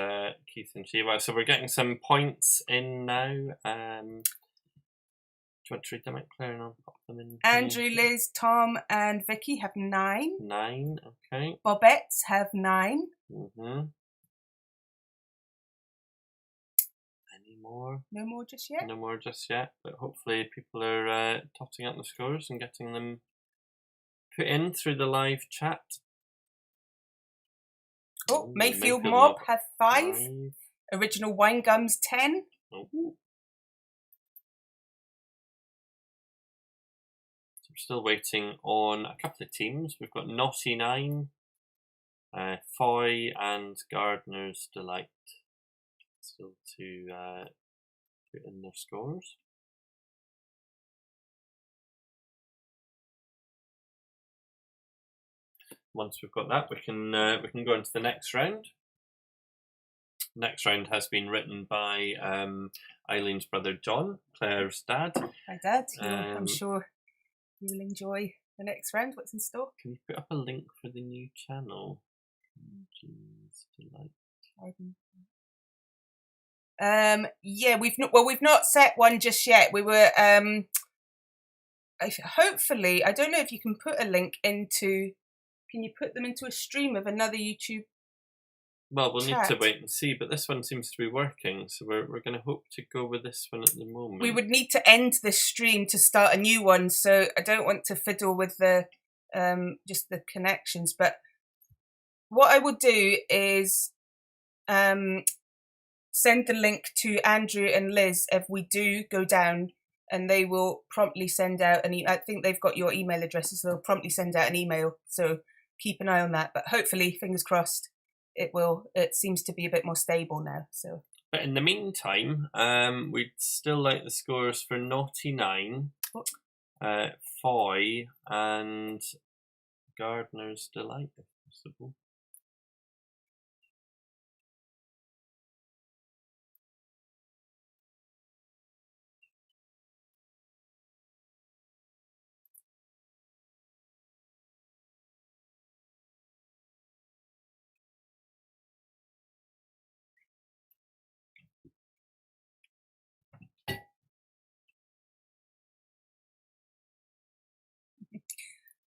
Keith and Shiva. So we're getting some points in now. Do you want to read them out, Claire, and I'll pop them in? Andrew, Liz, Tom and Vicky have 9. 9, okay. Bobettes have 9. Mm-hmm. Any more? No more just yet? No more just yet, but hopefully people are totting up the scores and getting them put in through the live chat. Oh, Mayfield Mob have 5. Original Wine Gums 10. Oh. So we're still waiting on a couple of teams. We've got Naughty 9, Foy and Gardener's Delight still to put in their scores. Once we've got that, we can go into the next round. Next round has been written by Eileen's brother John, Claire's dad. My dad. I'm sure you will enjoy the next round. What's in store? Can you put up a link for the new channel? Yeah, we've not set one just yet. We were hopefully, I don't know if you can put a link into. Can you put them into a stream of another YouTube? Well, we'll chat? need to wait and see, but this one seems to be working, so we're going to hope to go with this one at the moment. We would need to end this stream to start a new one, so I don't want to fiddle with the just the connections. But what I would do is send the link to Andrew and Liz if we do go down and they will promptly send out I think they've got your email addresses, so they'll promptly send out an email. So keep an eye on that. But hopefully, fingers crossed, it seems to be a bit more stable now. So. But in the meantime, we'd still like the scores for Naughty 9, Foy, and Gardener's Delight, if possible.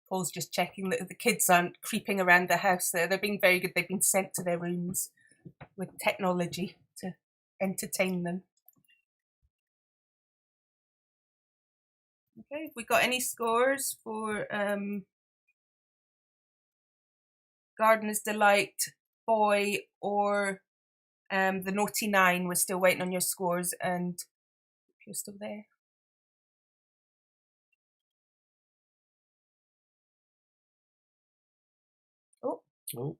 Paul's just checking that the kids aren't creeping around the house there. They're being very good. They've been sent to their rooms with technology to entertain them. Okay, have we got any scores for Gardener's Delight, Boy, or the Naughty 9? We're still waiting on your scores, and if you're still there. Oh,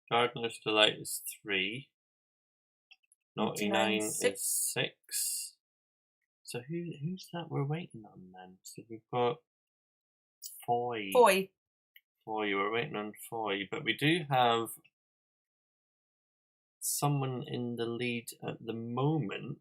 Gardener's Delight is 3. Naughty 9 is 6. So who's that we're waiting on then? So we've got Foy. Foy, we're waiting on Foy, but we do have someone in the lead at the moment.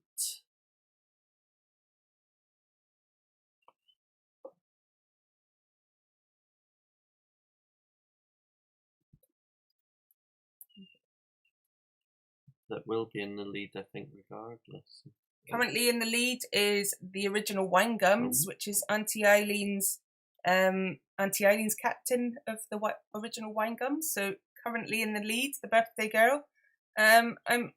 That will be in the lead, I think, regardless. Currently in the lead is the original Wine Gums, which is Auntie Eileen's captain of the original Wine Gums. So currently in the lead, the birthday girl. I'm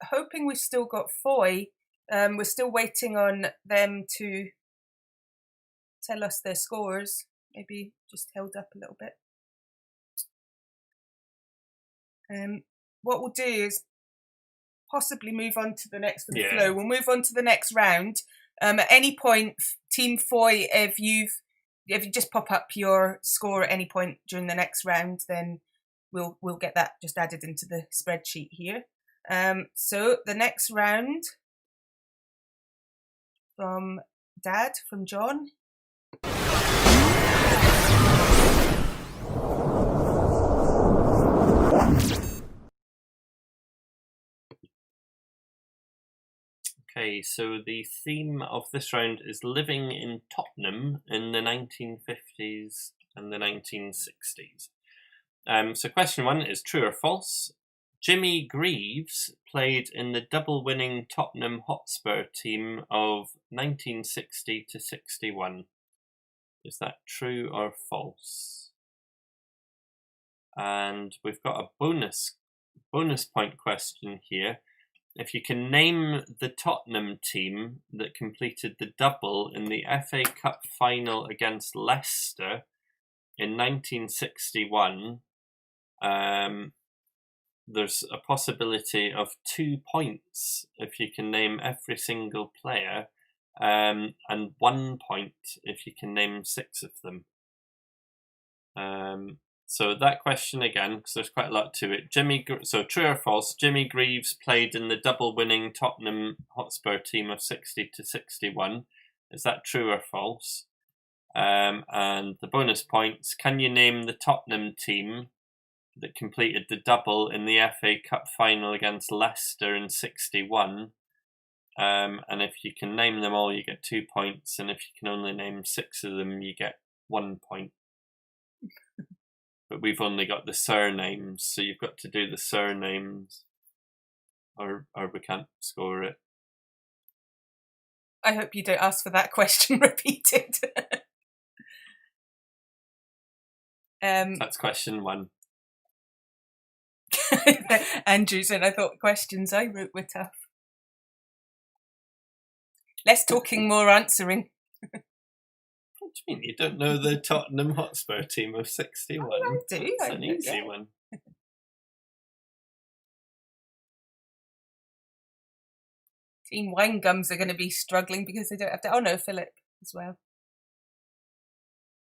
hoping we've still got Foy. We're still waiting on them to tell us their scores. Maybe just held up a little bit. What we'll do is possibly move on to the next flow. We'll move on to the next round. At any point, Team Foy, if you just pop up your score at any point during the next round, then we'll get that just added into the spreadsheet here. So the next round from Dad, from John. Okay, so the theme of this round is living in Tottenham in the 1950s and the 1960s. So question 1 is true or false? Jimmy Greaves played in the double-winning Tottenham Hotspur team of 1960 to 61. Is that true or false? And we've got a bonus point question here. If you can name the Tottenham team that completed the double in the FA Cup final against Leicester in 1961, there's a possibility of 2 points if you can name every single player, and 1 point if you can name 6 of them. So that question again, because there's quite a lot to it. So true or false? Jimmy Greaves played in the double-winning Tottenham Hotspur team of 60 to 61. Is that true or false? And the bonus points: can you name the Tottenham team that completed the double in the FA Cup final against Leicester in 61? And if you can name them all, you get 2 points, and if you can only name 6 of them, you get 1 point. But we've only got the surnames, so you've got to do the surnames, or we can't score it. I hope you don't ask for that question repeated. That's question 1. Andrew's and I thought questions I wrote were tough. Less talking, more answering. What do you mean? You don't know the Tottenham Hotspur team of 61? I do. It's an easy one. Team Wine Gums are going to be struggling because they don't have to. Oh no, Philip. as well.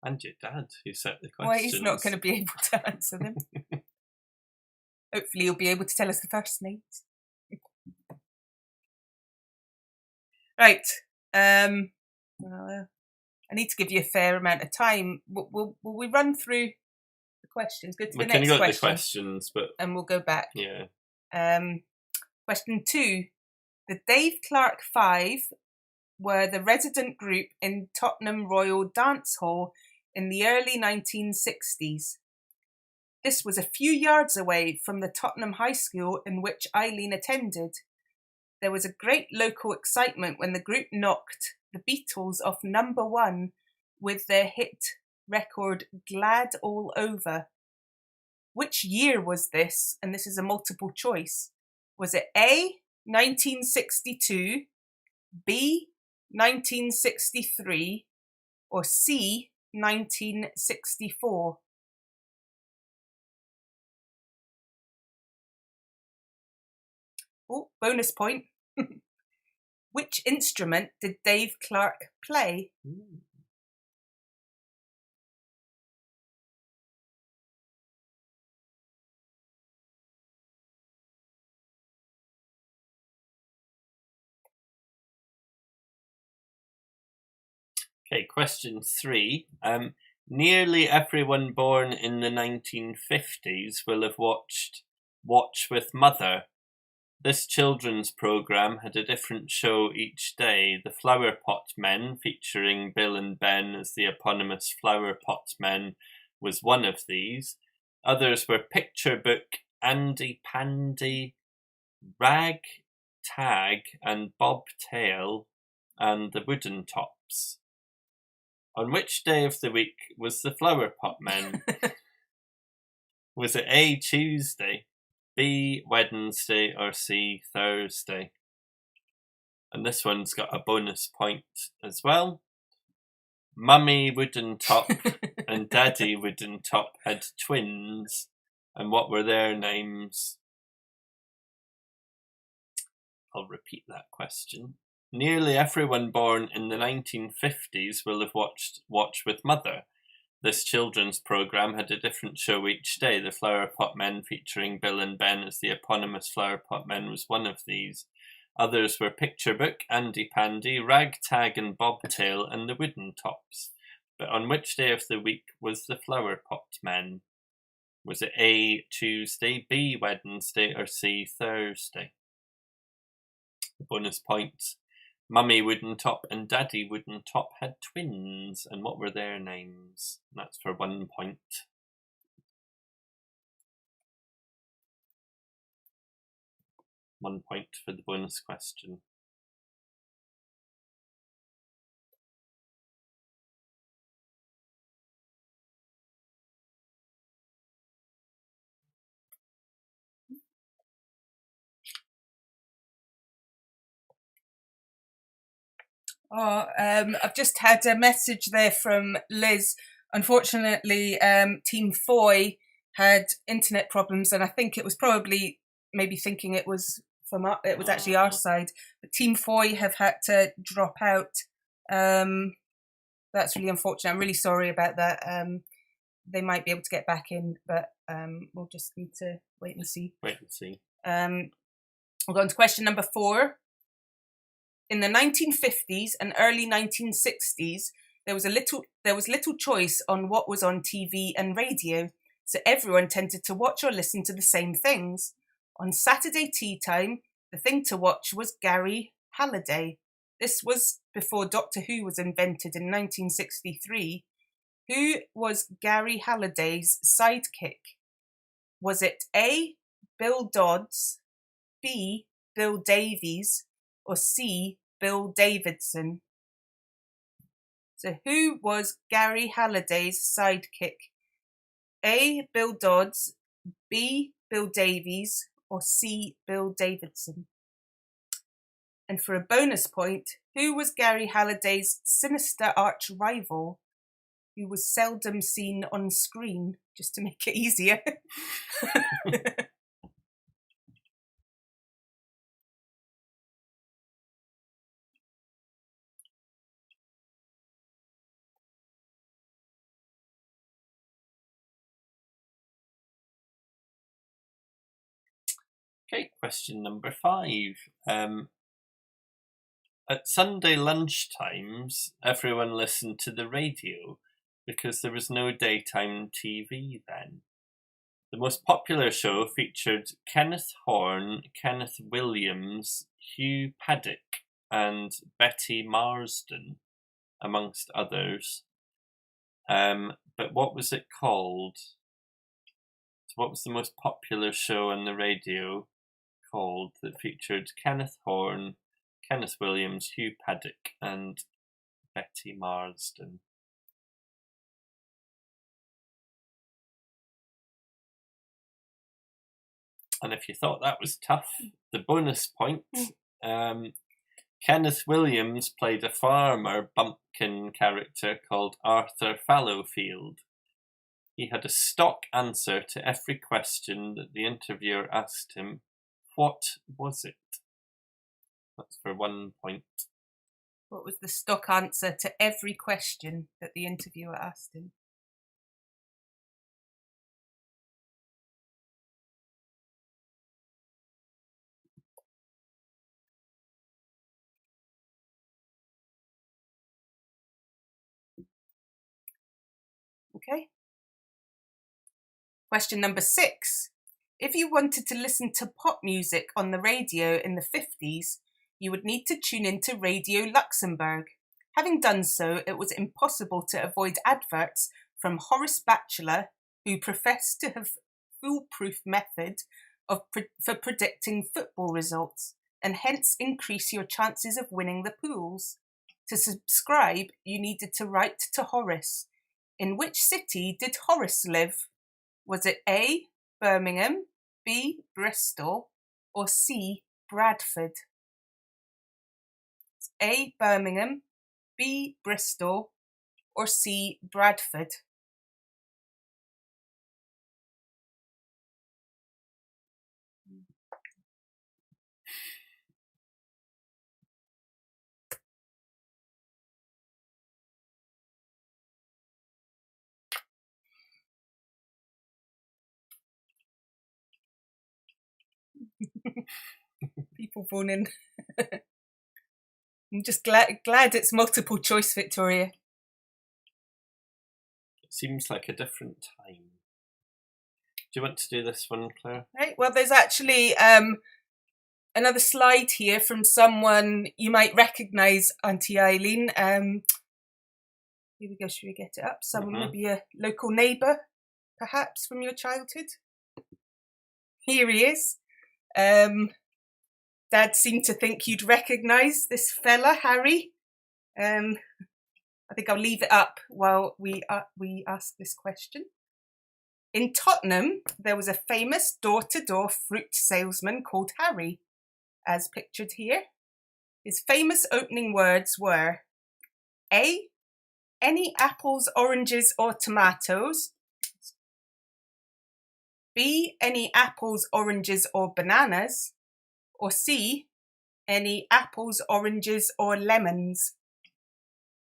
And your dad, who set the Well, questions. he's not going to be able to answer them. Hopefully he'll be able to tell us the first names. Right. Well, I need to give you a fair amount of time. Will we run through the questions? Go to the next question. The questions, but and we'll go back. Yeah. Question 2. The Dave Clark Five were the resident group in Tottenham Royal Dance Hall in the early 1960s. This was a few yards away from the Tottenham High School in which Eileen attended. There was a great local excitement when the group knocked the Beatles off number 1 with their hit record Glad All Over. Which year was this? And this is a multiple choice. Was it A, 1962, B, 1963, or C, 1964? Oh, bonus point. Which instrument did Dave Clark play? Okay, question 3. Nearly everyone born in the 1950s will have watched Watch with Mother. This children's programme had a different show each day. The Flower Pot Men, featuring Bill and Ben as the eponymous Flower Pot Men, was one of these. Others were Picture Book, Andy Pandy, Rag Tag, and Bobtail, and the Wooden Tops. On which day of the week was the Flower Pot Men? Was it A, Tuesday, B, Wednesday, or C, Thursday? And this one's got a bonus point as well. Mummy Wooden Top and Daddy Wooden Top had twins. And what were their names? I'll repeat that question. Nearly everyone born in the 1950s will have watched Watch with Mother. This children's programme had a different show each day. The Flower Pot Men, featuring Bill and Ben as the eponymous Flower Pot Men, was one of these. Others were Picture Book, Andy Pandy, Rag Tag and Bobtail, and the Wooden Tops. But on which day of the week was the Flower Pot Men? Was it A, Tuesday, B, Wednesday, or C, Thursday? Bonus points. Mummy Wooden Top and Daddy Wooden Top had twins, and what were their names? That's for 1 point. One point for the bonus question. I've just had a message there from Liz. Unfortunately, Team Foy had internet problems, and I think it was probably maybe thinking it was it was actually our side. But Team Foy have had to drop out. That's really unfortunate. I'm really sorry about that. They might be able to get back in, but we'll just need to wait and see. We'll go on to question number 4. In the 1950s and early 1960s, there was little choice on what was on TV and radio, so everyone tended to watch or listen to the same things. On Saturday tea time, the thing to watch was Gary Halliday. This was before Doctor Who was invented in 1963. Who was Gary Halliday's sidekick? Was it A, Bill Dodds, B, Bill Davies, or C, Bill Davidson? So who was Gary Halliday's sidekick? A, Bill Dodds, B, Bill Davies, or C, Bill Davidson? And for a bonus point, who was Gary Halliday's sinister arch rival, who was seldom seen on screen, just to make it easier? Okay, question number 5. At Sunday lunchtimes, everyone listened to the radio because there was no daytime TV then. The most popular show featured Kenneth Horne, Kenneth Williams, Hugh Paddock, and Betty Marsden, amongst others. But what was it called? So what was the most popular show on the radio called that featured Kenneth Horne, Kenneth Williams, Hugh Paddock, and Betty Marsden? And if you thought that was tough, the bonus point. Kenneth Williams played a farmer bumpkin character called Arthur Fallowfield. He had a stock answer to every question that the interviewer asked him. What was it? That's for 1 point. What was the stock answer to every question that the interviewer asked him? Okay. Question number 6. If you wanted to listen to pop music on the radio in the 50s, you would need to tune into Radio Luxembourg. Having done so, it was impossible to avoid adverts from Horace Batchelor, who professed to have foolproof method for predicting football results, and hence increase your chances of winning the pools. To subscribe, you needed to write to Horace. In which city did Horace live? Was it A, Birmingham, B, Bristol, or C, Bradford? It's A, Birmingham, B, Bristol, or C, Bradford? People phone in. I'm just glad it's multiple choice, Victoria. It seems like a different time. Do you want to do this one, Claire? Right, well, there's actually another slide here from someone you might recognise, Auntie Eileen. Here we go, should we get it up? Someone, maybe a local neighbour, perhaps, from your childhood. Here he is. Dad seemed to think you'd recognise this fella, Harry. I think I'll leave it up while we ask this question. In Tottenham, there was a famous door-to-door fruit salesman called Harry, as pictured here. His famous opening words were A, any apples, oranges or tomatoes. B, any apples, oranges or bananas. Or C, any apples, oranges or lemons.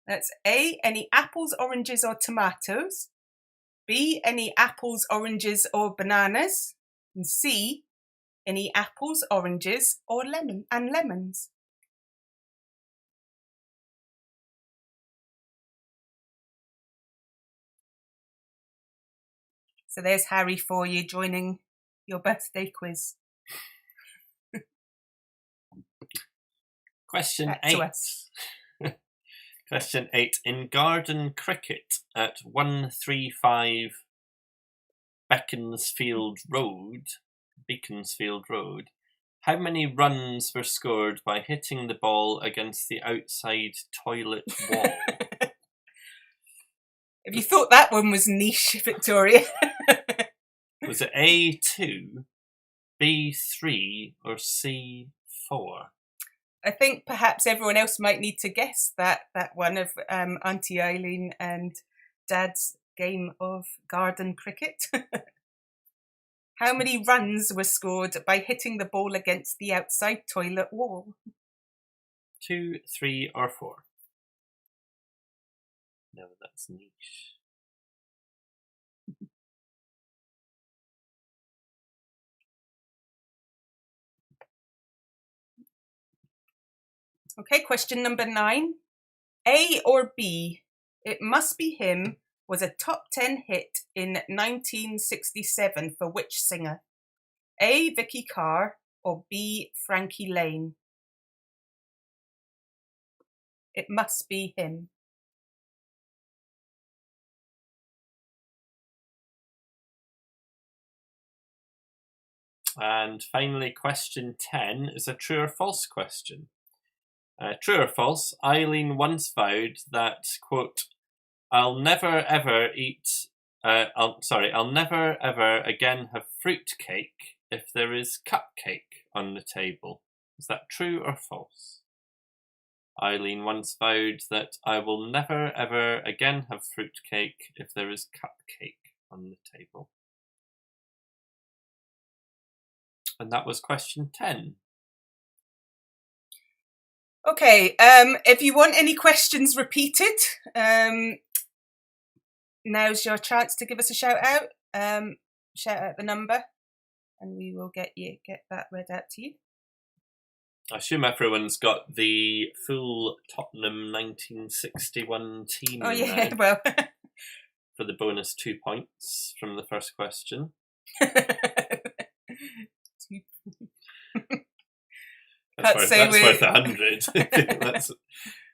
That's A, any apples, oranges or tomatoes. B, any apples, oranges or bananas. And C, any apples, oranges or lemons. So there's Harry for you joining your birthday quiz. Question 8. Question 8. In garden cricket at 135 Beaconsfield Road, how many runs were scored by hitting the ball against the outside toilet wall? If you thought that one was niche, Victoria. Was it A2, B3, or C4? I think perhaps everyone else might need to guess that one of Auntie Eileen and Dad's game of garden cricket. How many runs were scored by hitting the ball against the outside toilet wall? 2, 3, or 4? No, that's niche. Okay, question number 9. A or B, It Must Be Him was a top 10 hit in 1967 for which singer? A. Vicky Carr or B. Frankie Lane? It Must Be Him. And finally, question 10 is a true or false question. True or false, Eileen once vowed that, quote, I'll never ever again have fruit cake if there is cupcake on the table. Is that true or false? Eileen once vowed that I will never ever again have fruit cake if there is cupcake on the table. And that was question 10. Okay, if you want any questions repeated, now's your chance to give us a shout out. Shout out the number, and we will get that read out to you. I assume everyone's got the full Tottenham 1961 team Oh yeah, now well. for the bonus 2 points from the first question. That's worth 100.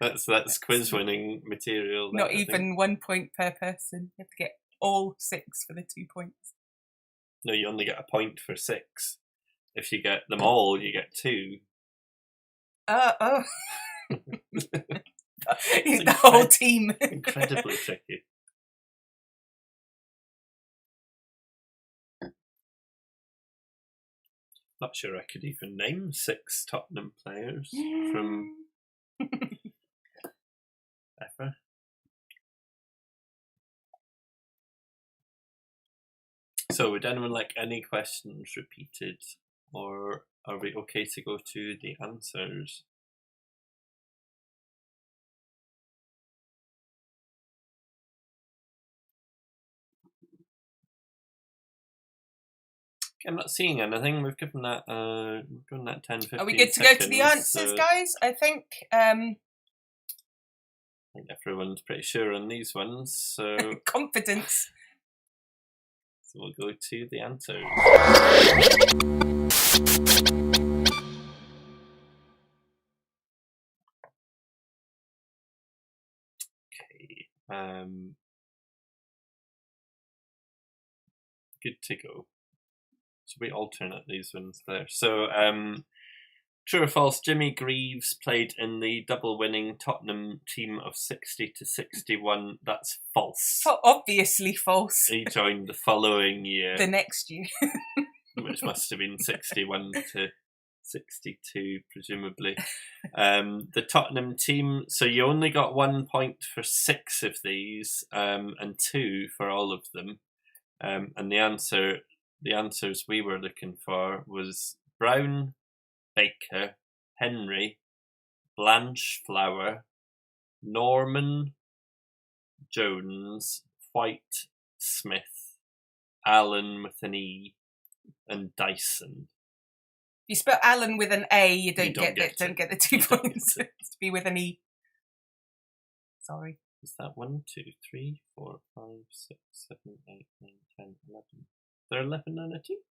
that's quiz winning material. Not even 1 point per person. You have to get all 6 for the 2 points. No, you only get a point for 6. If you get them all, you get 2. Oh. The whole team. Incredibly tricky. Not sure I could even name 6 Tottenham players from ever. So would anyone like any questions repeated, or are we okay to go to the answers? I'm not seeing anything. We've given that 10, 15 Are we good to seconds, go to the answers, guys? I think everyone's pretty sure on these ones, so confidence. So we'll go to the answers. Okay. Good to go. So we alternate these ones there. So, true or false, Jimmy Greaves played in the double-winning Tottenham team of 60 to 61. That's false. Obviously false. He joined the following year. The next year. Which must have been 61 to 62, presumably. The Tottenham team, so you only got 1 point for 6 of these, and 2 for all of them. And the answers we were looking for was Brown, Baker, Henry, Blanchflower, Norman, Jones, White, Smith, Allen with an E, and Dyson. You spell Allen with an A, you don't get the 2 points. It has to be with an E. Sorry. Is that 1, 2, 3, 4, 5, 6, 7, 8, 9, 10, 11? There are 11 on a team?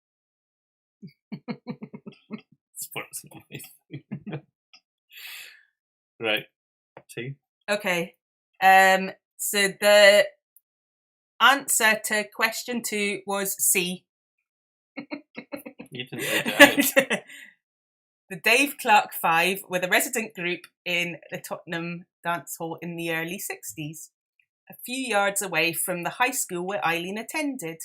Sports not my thing. Right. 2. Okay. So the answer to question 2 was C. You didn't read it out. The Dave Clark Five were the resident group in the Tottenham dance hall in the early 60s, a few yards away from the high school where Eileen attended.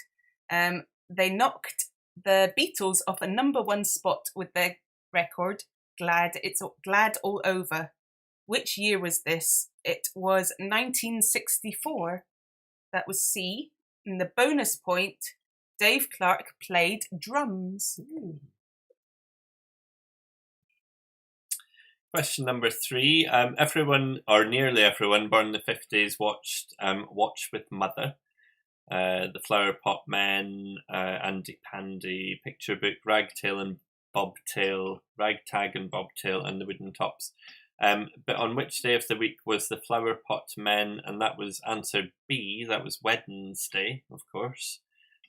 They knocked the Beatles off a #1 spot with their record, Glad All Over. Which year was this? It was 1964. That was C. And the bonus point, Dave Clark played drums. Ooh. Question number 3. Everyone, or nearly everyone, born in the 50s watched Watch with Mother, The Flower Pot Men, Andy Pandy, Picture Book, Ragtag and Bobtail, and The Wooden Tops. But on which day of the week was the Flower Pot Men? And that was answer B. That was Wednesday, of course.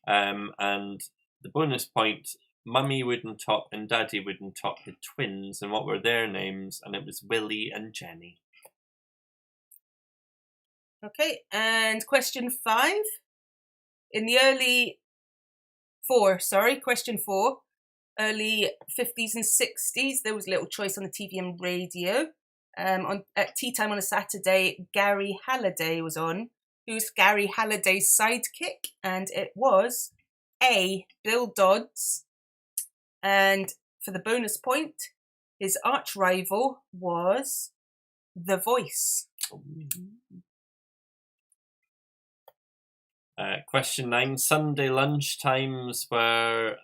And the bonus point, Mummy Woodentop and Daddy Woodentop had twins, and what were their names? And it was Willie and Jenny. Okay, and question 5. In the question 4, early 50s and 60s, there was little choice on the TV and radio. At tea time on a Saturday, Gary Halliday was on. Who's Gary Halliday's sidekick? And it was A, Bill Dodds. And for the bonus point, his arch rival was The Voice. Question 9. Sunday lunchtimes were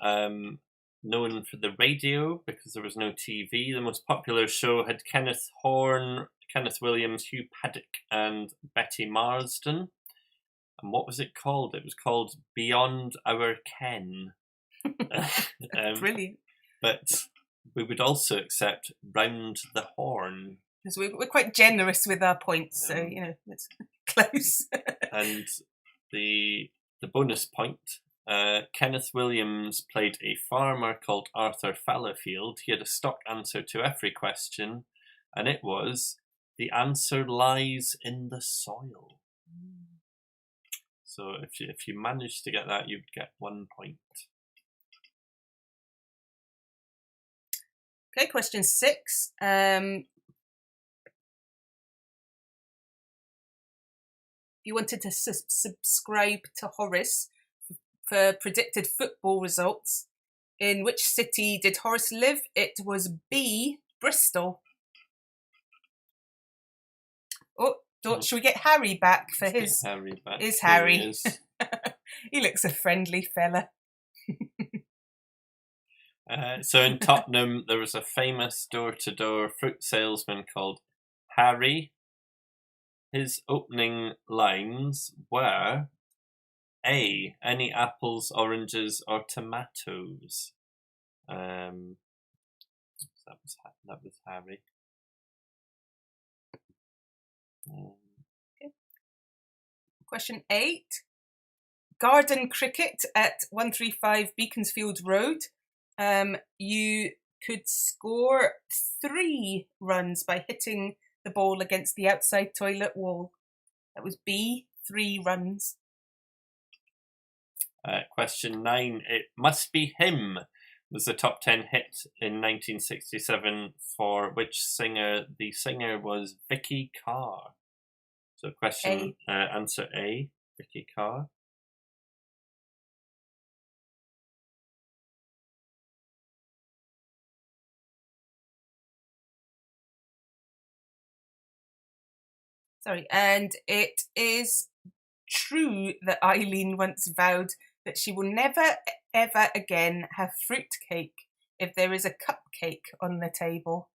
known for the radio because there was no TV. The most popular show had Kenneth Horne, Kenneth Williams, Hugh Paddock, and Betty Marsden. And what was it called? It was called Beyond Our Ken. Brilliant. But we would also accept Round the Horn. Because we're quite generous with our points, so, it's close. And the bonus point, Kenneth Williams played a farmer called Arthur Fallowfield. He had a stock answer to every question, and it was, the answer lies in the soil. So if you managed to get that, you'd get 1 point. Okay, question 6. If you wanted to subscribe to Horace for predicted football results, in which city did Horace live? It was B, Bristol. Should we get Harry back for his? Harry back. Is Harry? He is. He looks a friendly fella. So in Tottenham, there was a famous door-to-door fruit salesman called Harry. His opening lines were A, any apples, oranges, or tomatoes. That was Harry. Okay. Question 8. Garden cricket at 135 Beaconsfield Road. You could score 3 runs by hitting the ball against the outside toilet wall. That was B, 3 runs. Question 9. It Must Be Him was a top 10 hit in 1967 for which singer? The singer was Vicky Carr. So question answer A, Vicky Carr. Sorry, and it is true that Eileen once vowed that she will never, ever again have fruitcake if there is a cupcake on the table.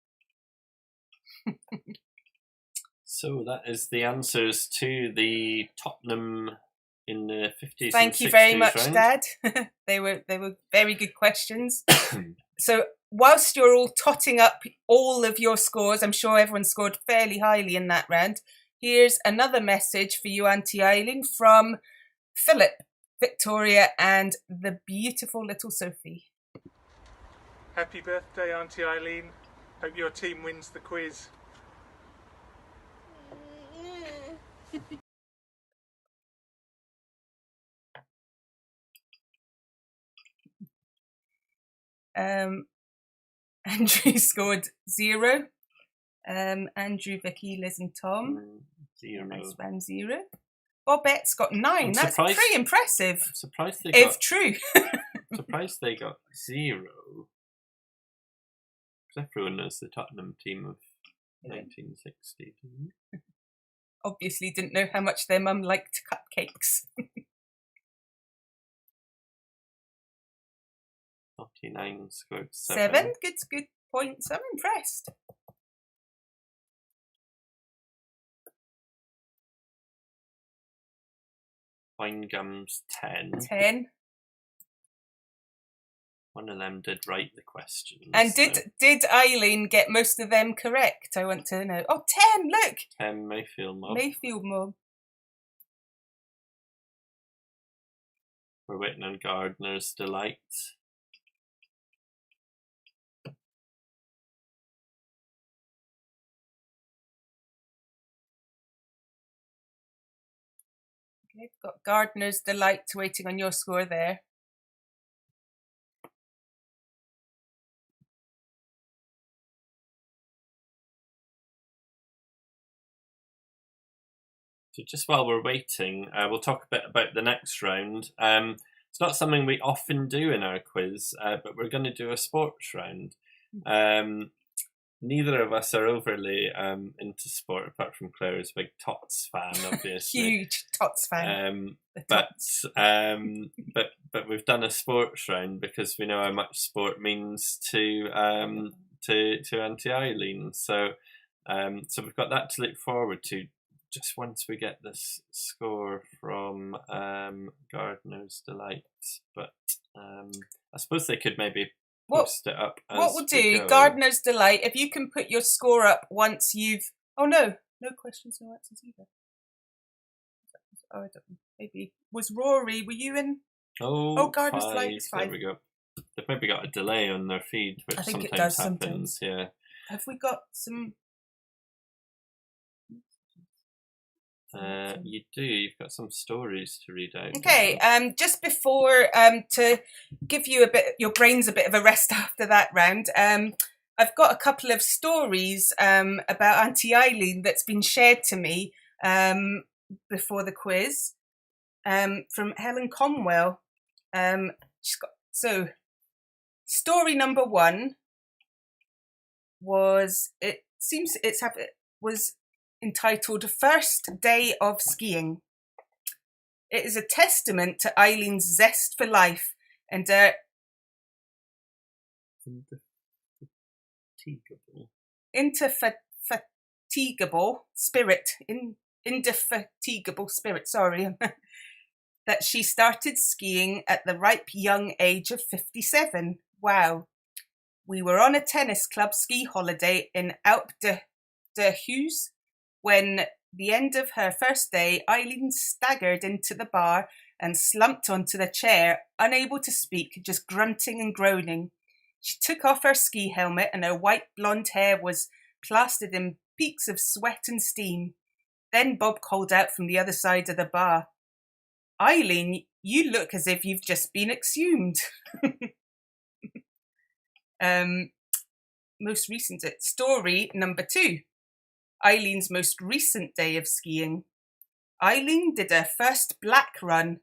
So that is the answers to the Tottenham in the 50s. Thank you very much, Dad. They were very good questions. So whilst you're all totting up all of your scores, I'm sure everyone scored fairly highly in that round. Here's another message for you, Auntie Eileen, from Philip, Victoria, and the beautiful little Sophie. Happy birthday, Auntie Eileen. Hope your team wins the quiz. Andrew scored 0. Andrew, Vicky, Liz, and Tom. 0. Nice round 0. Bobette's got 9. That's pretty impressive. I'm surprised they if true. surprised they got 0. Because everyone knows the Tottenham team of 1960. Obviously didn't know how much their mum liked cupcakes. 49 scored 7. Good points. I'm impressed. Wine Gums 10. 10. One of them did write the questions. And did Eileen get most of them correct? I want to know. Oh, 10, look! 10 Mayfield Mob. Mayfield Mob. We're waiting on Gardener's Delight. Okay, got Gardener's Delight waiting on your score there. So just while we're waiting, we'll talk a bit about the next round. It's not something we often do in our quiz, but we're going to do a sports round. Neither of us are overly into sport, apart from Claire, who's a big Tots fan, obviously. Huge Tots fan. But we've done a sports round because we know how much sport means to Auntie Eileen. So we've got that to look forward to. Just once we get this score from Gardener's Delight, but I suppose they could maybe post it up. What we'll do, Gardener's Delight, if you can put your score up once you've. Oh no questions, no answers either. Oh, I don't know. Maybe was Rory? Were you in? Oh, Gardener's Delight is 5. There we go. They've maybe got a delay on their feed, which I think sometimes it does happens. sometimes. Yeah. Have we got some? You do. You've got some stories to read out. Okay. Just before to give you your brains a bit of a rest after that round. I've got a couple of stories about Auntie Eileen that's been shared to me before the quiz from Helen Comwell. Story number 1 was entitled First Day of Skiing. It is a testament to Eileen's zest for life and indefatigable spirit, that she started skiing at the ripe young age of 57. Wow. We were on a tennis club ski holiday in Alpe d'Huez when, the end of her first day, Eileen staggered into the bar and slumped onto the chair, unable to speak, just grunting and groaning. She took off her ski helmet and her white blonde hair was plastered in peaks of sweat and steam. Then Bob called out from the other side of the bar, "Eileen, you look as if you've just been exhumed." Most recent story number 2. Eileen's most recent day of skiing. Eileen did her first black run.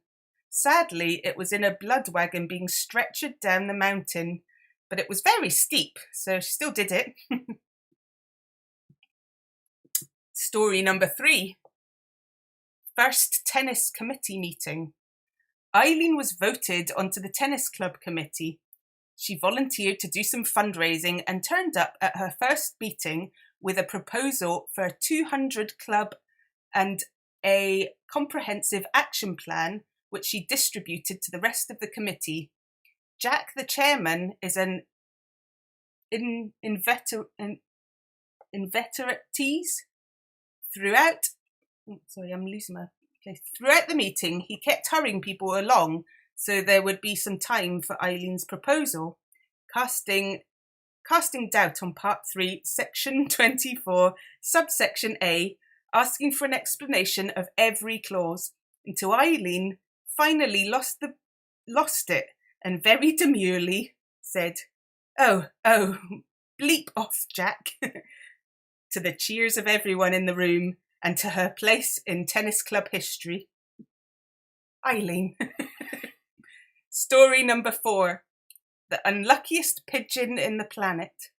Sadly, it was in a blood wagon being stretchered down the mountain, but it was very steep, so she still did it. Story number 3. First tennis committee meeting. Eileen was voted onto the tennis club committee. She volunteered to do some fundraising and turned up at her first meeting with a proposal for a 200 club and a comprehensive action plan, which she distributed to the rest of the committee. Jack, the chairman, is an inveterates throughout. Sorry, I'm losing my place. Throughout the meeting, he kept hurrying people along so there would be some time for Eileen's proposal, casting doubt on Part 3, Section 24, Subsection A, asking for an explanation of every clause, until Eileen finally lost it and very demurely said, Oh, bleep off, Jack," to the cheers of everyone in the room and to her place in tennis club history. Eileen. Story number 4. The unluckiest pigeon in the planet.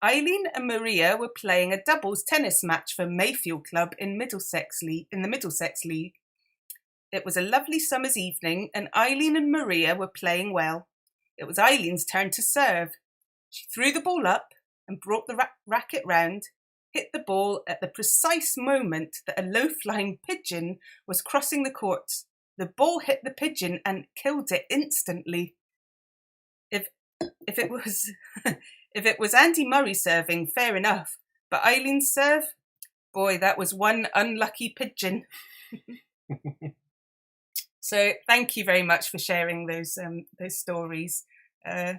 Eileen and Maria were playing a doubles tennis match for Mayfield Club in the Middlesex League. It was a lovely summer's evening and Eileen and Maria were playing well. It was Eileen's turn to serve. She threw the ball up and brought the racket round, hit the ball at the precise moment that a low-flying pigeon was crossing the court. The ball hit the pigeon and killed it instantly. if it was if it was Andy Murray serving, fair enough. But Eileen's serve, boy, that was one unlucky pigeon. So thank you very much for sharing those stories. Hope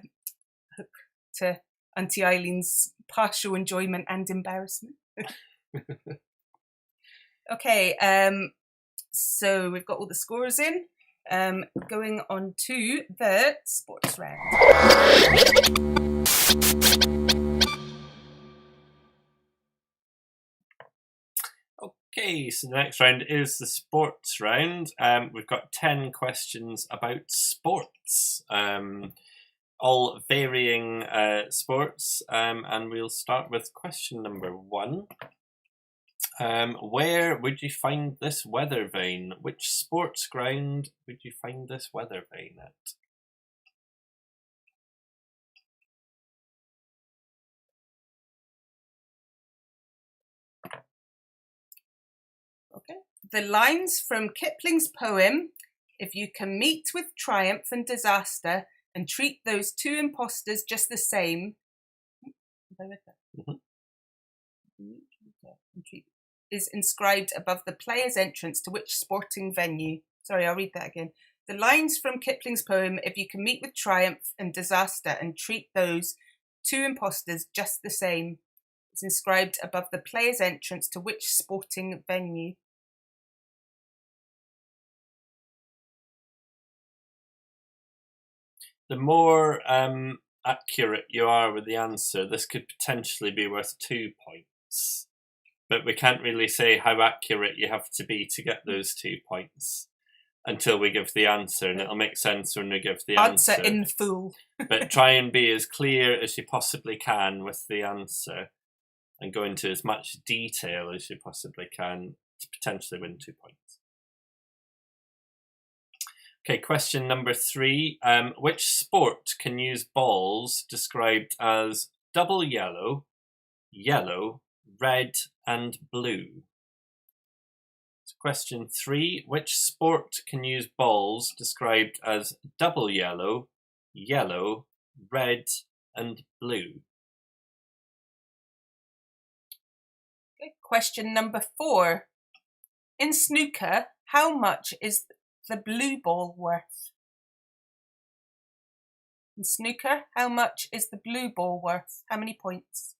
to Auntie Eileen's partial enjoyment and embarrassment. Okay, so we've got all the scores in. Going on to the sports round. Okay, so the next round is the sports round. We've got 10 questions about sports, all varying sports, and we'll start with question number 1. Where would you find this weather vane? Which sports ground would you find this weather vane at? Okay. The lines from Kipling's poem, "If you can meet with triumph and disaster and treat those two impostors just the same," is inscribed above the player's entrance to which sporting venue? Sorry, I'll read that again. The lines from Kipling's poem, "If you can meet with triumph and disaster and treat those two impostors just the same," is inscribed above the player's entrance to which sporting venue? The more accurate you are with the answer, this could potentially be worth 2 points. But we can't really say how accurate you have to be to get those 2 points until we give the answer, and it'll make sense when we give the answer. Answer in full. But try and be as clear as you possibly can with the answer and go into as much detail as you possibly can to potentially win 2 points. Okay, question number 3. Which sport can use balls described as double yellow, yellow, red and blue? So question 3. Which sport can use balls described as double yellow, yellow, red and blue? Okay. Question number 4. In snooker, how much is the blue ball worth? In snooker, how much is the blue ball worth? How many points?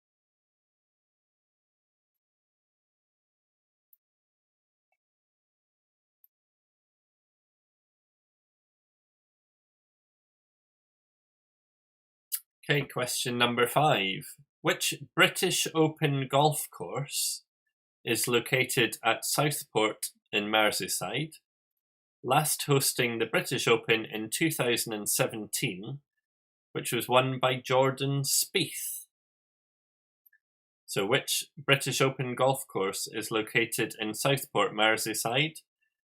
Okay, question number 5. Which British Open golf course is located at Southport in Merseyside, last hosting the British Open in 2017, which was won by Jordan Spieth? So which British Open golf course is located in Southport, Merseyside,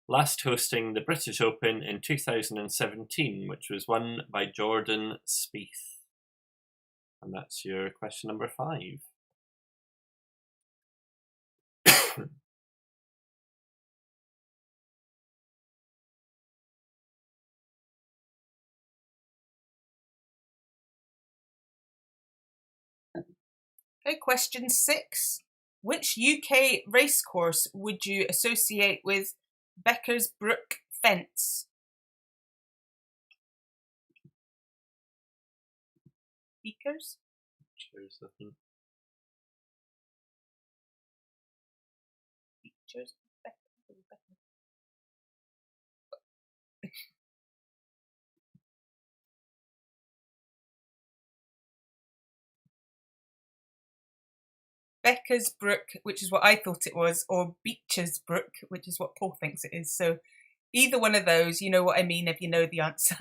last hosting the British Open in 2017, which was won by Jordan Spieth? And that's your question number 5. Okay, question 6. Which UK racecourse would you associate with Becker's Brook Fence? Beakers? Cheers, I think. Beakers? Becker's Brook, which is what I thought it was, or Beecher's Brook, which is what Paul thinks it is. So either one of those, you know what I mean if you know the answer.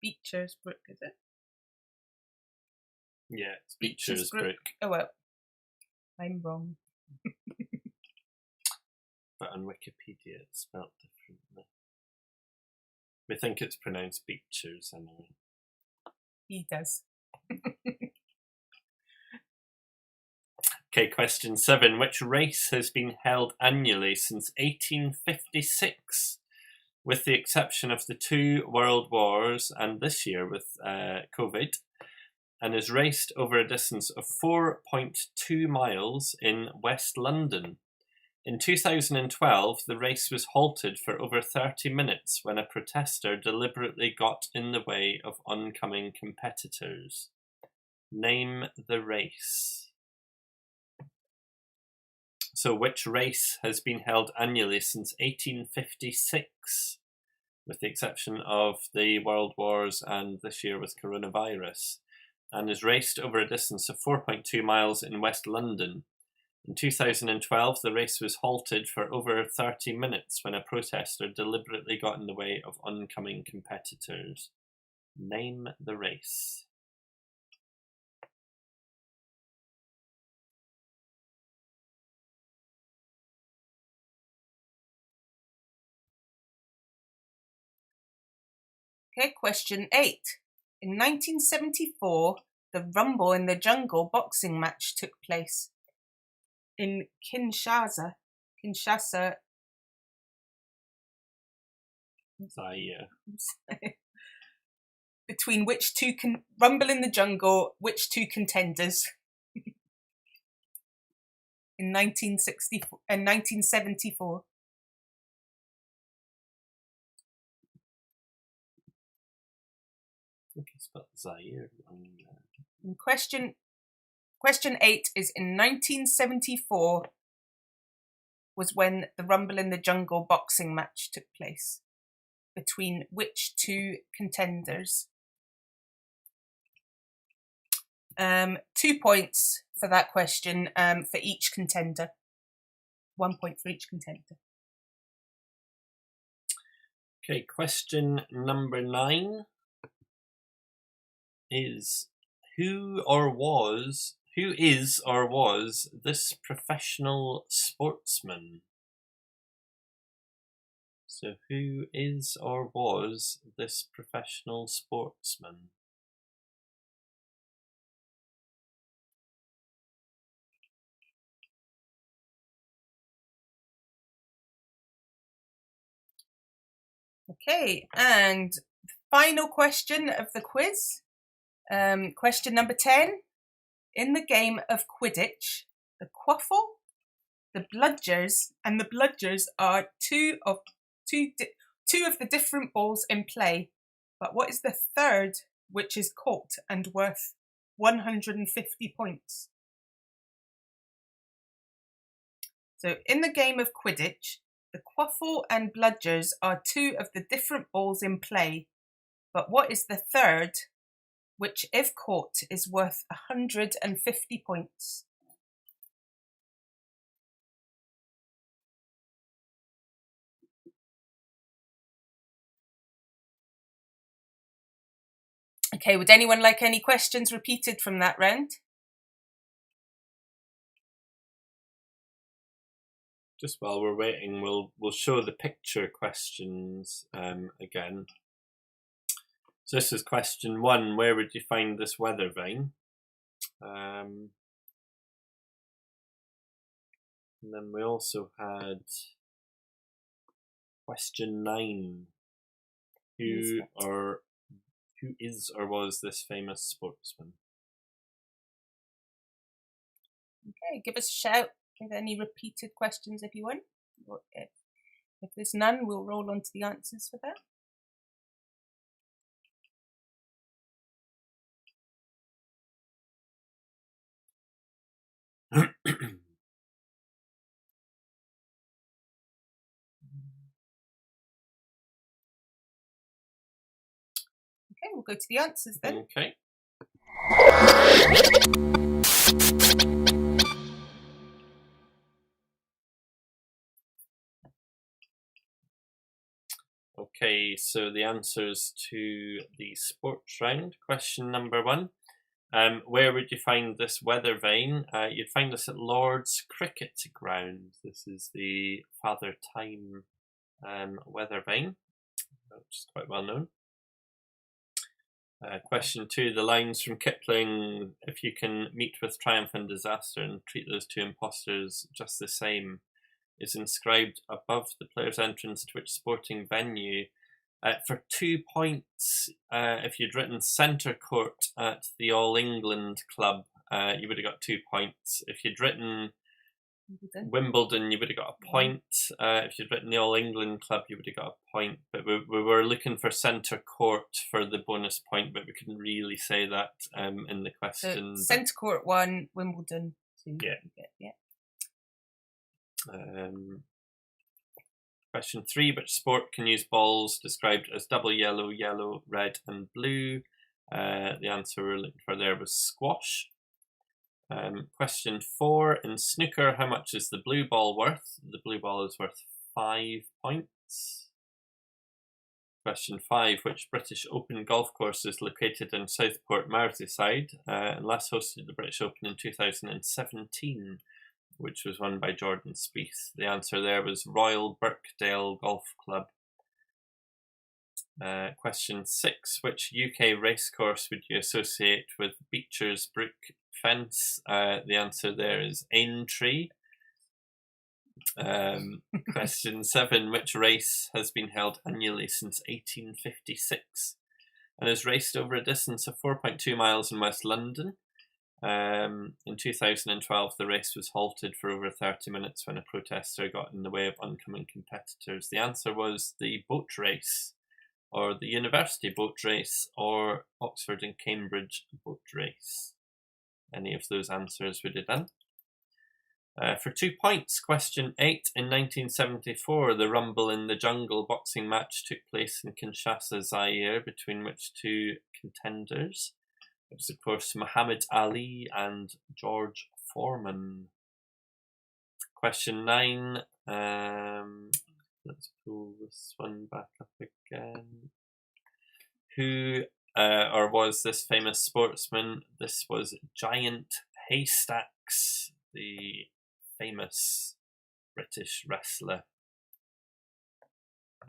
Beecher's Brook, is it? Yeah, it's Beecher's Brook. Oh well, I'm wrong. But on Wikipedia it's spelled differently. We think it's pronounced Beecher's anyway. He does. Okay, question 7. Which race has been held annually since 1856 with the exception of the 2 world wars and this year with COVID, and is raced over a distance of 4.2 miles in West London. In 2012, the race was halted for over 30 minutes when a protester deliberately got in the way of oncoming competitors. Name the race. So which race has been held annually since 1856, with the exception of the World Wars and this year with coronavirus, and is raced over a distance of 4.2 miles in West London? In 2012, the race was halted for over 30 minutes when a protester deliberately got in the way of oncoming competitors. Name the race. Okay, question 8. In 1974, the Rumble in the Jungle boxing match took place in Kinshasa, Zaire. between which two Rumble in the Jungle, which two contenders? In 1974. I think I spelled Zaire wrong. And question 8 is in 1974 was when the Rumble in the Jungle boxing match took place. Between which two contenders? 2 points for that question for each contender. 1 point for each contender. Okay, question number 9 is who is or was this professional sportsman? So who is or was this professional sportsman? Okay, and final question of the quiz. Question number 10. In the game of Quidditch, the quaffle, the bludgers, and the bludgers are two of the different balls in play. But what is the third, which is caught and worth 150 points? So in the game of Quidditch, the quaffle and bludgers are two of the different balls in play. But what is the third, which, if caught, is worth 150 points? Okay, would anyone like any questions repeated from that round? Just while we're waiting, we'll show the picture questions again. So this is question 1. Where would you find this weather vane? And then we also had question 9. Who is or was this famous sportsman? Okay, give us a shout with any repeated questions if you want. If there's none, we'll roll on to the answers for that. Okay, we'll go to the answers then. Okay. Okay, so the answers to the sports round. Question number 1. Where would you find this weather vane? You'd find this at Lord's Cricket Ground. This is the Father Time weather vane, which is quite well known. Question 2, the lines from Kipling, if you can meet with triumph and disaster and treat those two impostors just the same, is inscribed above the player's entrance to which sporting venue? For 2 points, if you'd written Centre Court at the All England Club, you would have got 2 points. If you'd written Wimbledon, you would have got a point. If you'd written the All England Club, you would have got a point. But we were looking for Centre Court for the bonus point, but we couldn't really say that in the question. So Centre Court 1, Wimbledon 2. Yeah. Question 3, which sport can use balls described as double yellow, yellow, red and blue? The answer we were looking for there was squash. Question 4, in snooker, how much is the blue ball worth? The blue ball is worth 5 points. Question 5, which British Open golf course is located in Southport, Merseyside, and last hosted the British Open in 2017, which was won by Jordan Spieth? The answer there was Royal Birkdale Golf Club. Question 6, which UK racecourse would you associate with Beecher's Brook Fence? The answer there is Aintree. Question 7, which race has been held annually since 1856 and is raced over a distance of 4.2 miles in West London? In 2012, the race was halted for over 30 minutes when a protester got in the way of oncoming competitors. The answer was the boat race, or the University boat race, or Oxford and Cambridge boat race. Any of those answers would have done. For 2 points, question 8. In 1974, the Rumble in the Jungle boxing match took place in Kinshasa, Zaire, between which 2 contenders? It was, of course, Muhammad Ali and George Foreman. Question 9. Let's pull this one back up again. Who or was this famous sportsman? This was Giant Haystacks, the famous British wrestler.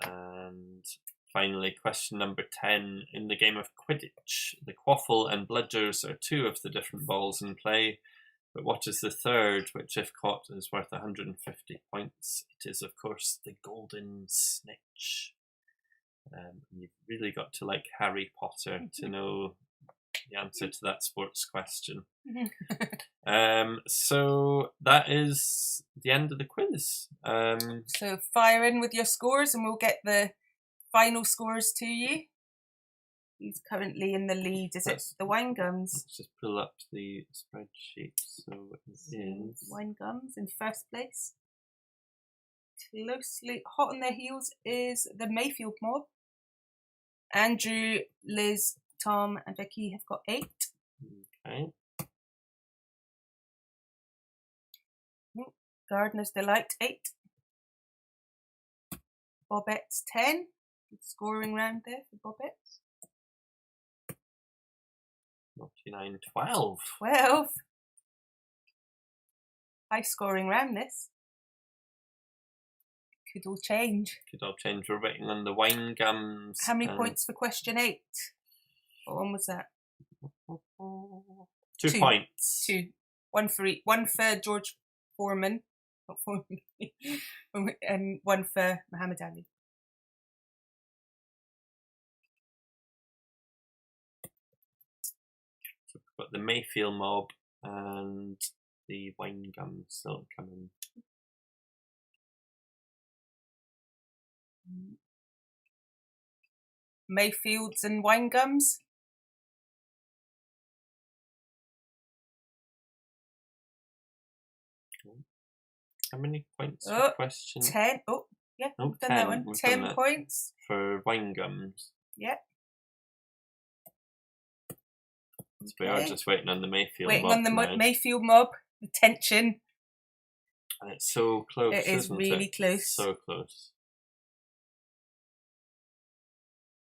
And finally, question number 10. In the game of Quidditch, the quaffle and bludgers are 2 of the different balls in play, but what is the third, which if caught is worth 150 points? It is, of course, the golden snitch. You've really got to like Harry Potter to know the answer to that sports question. So that is the end of the quiz. So fire in with your scores and we'll get the final scores to you. Who's currently in the lead? Is it the Wine Gums? Let's just pull up the spreadsheet. So it is Wine Gums in first place. Closely hot on their heels is the Mayfield Mob. Andrew, Liz, Tom and Vicky have got 8. Okay. Gardener's Delight 8. Bobette's 10. Good scoring round there for Bobette. 12. 12. High scoring round this. Could all change. Could all change. We're waiting on the Wine Gums. How many points for question 8? What one was that? 2 points. 2. 1 for each. 1 for George Foreman, not Foreman, and 1 for Muhammad Ali. So we've got the Mayfield Mob and the Wine Gums still coming. Mayfields and Wine Gums. How many points per question? 10. Oh, yeah, Oh, we've done that 10. one. We've 10 done that. points. For Wine Gums. Yeah. So we are just waiting on the Mayfield Waiting Mob on the now. Mayfield Mob. The tension. And it's so close, It is isn't really it? close. So close.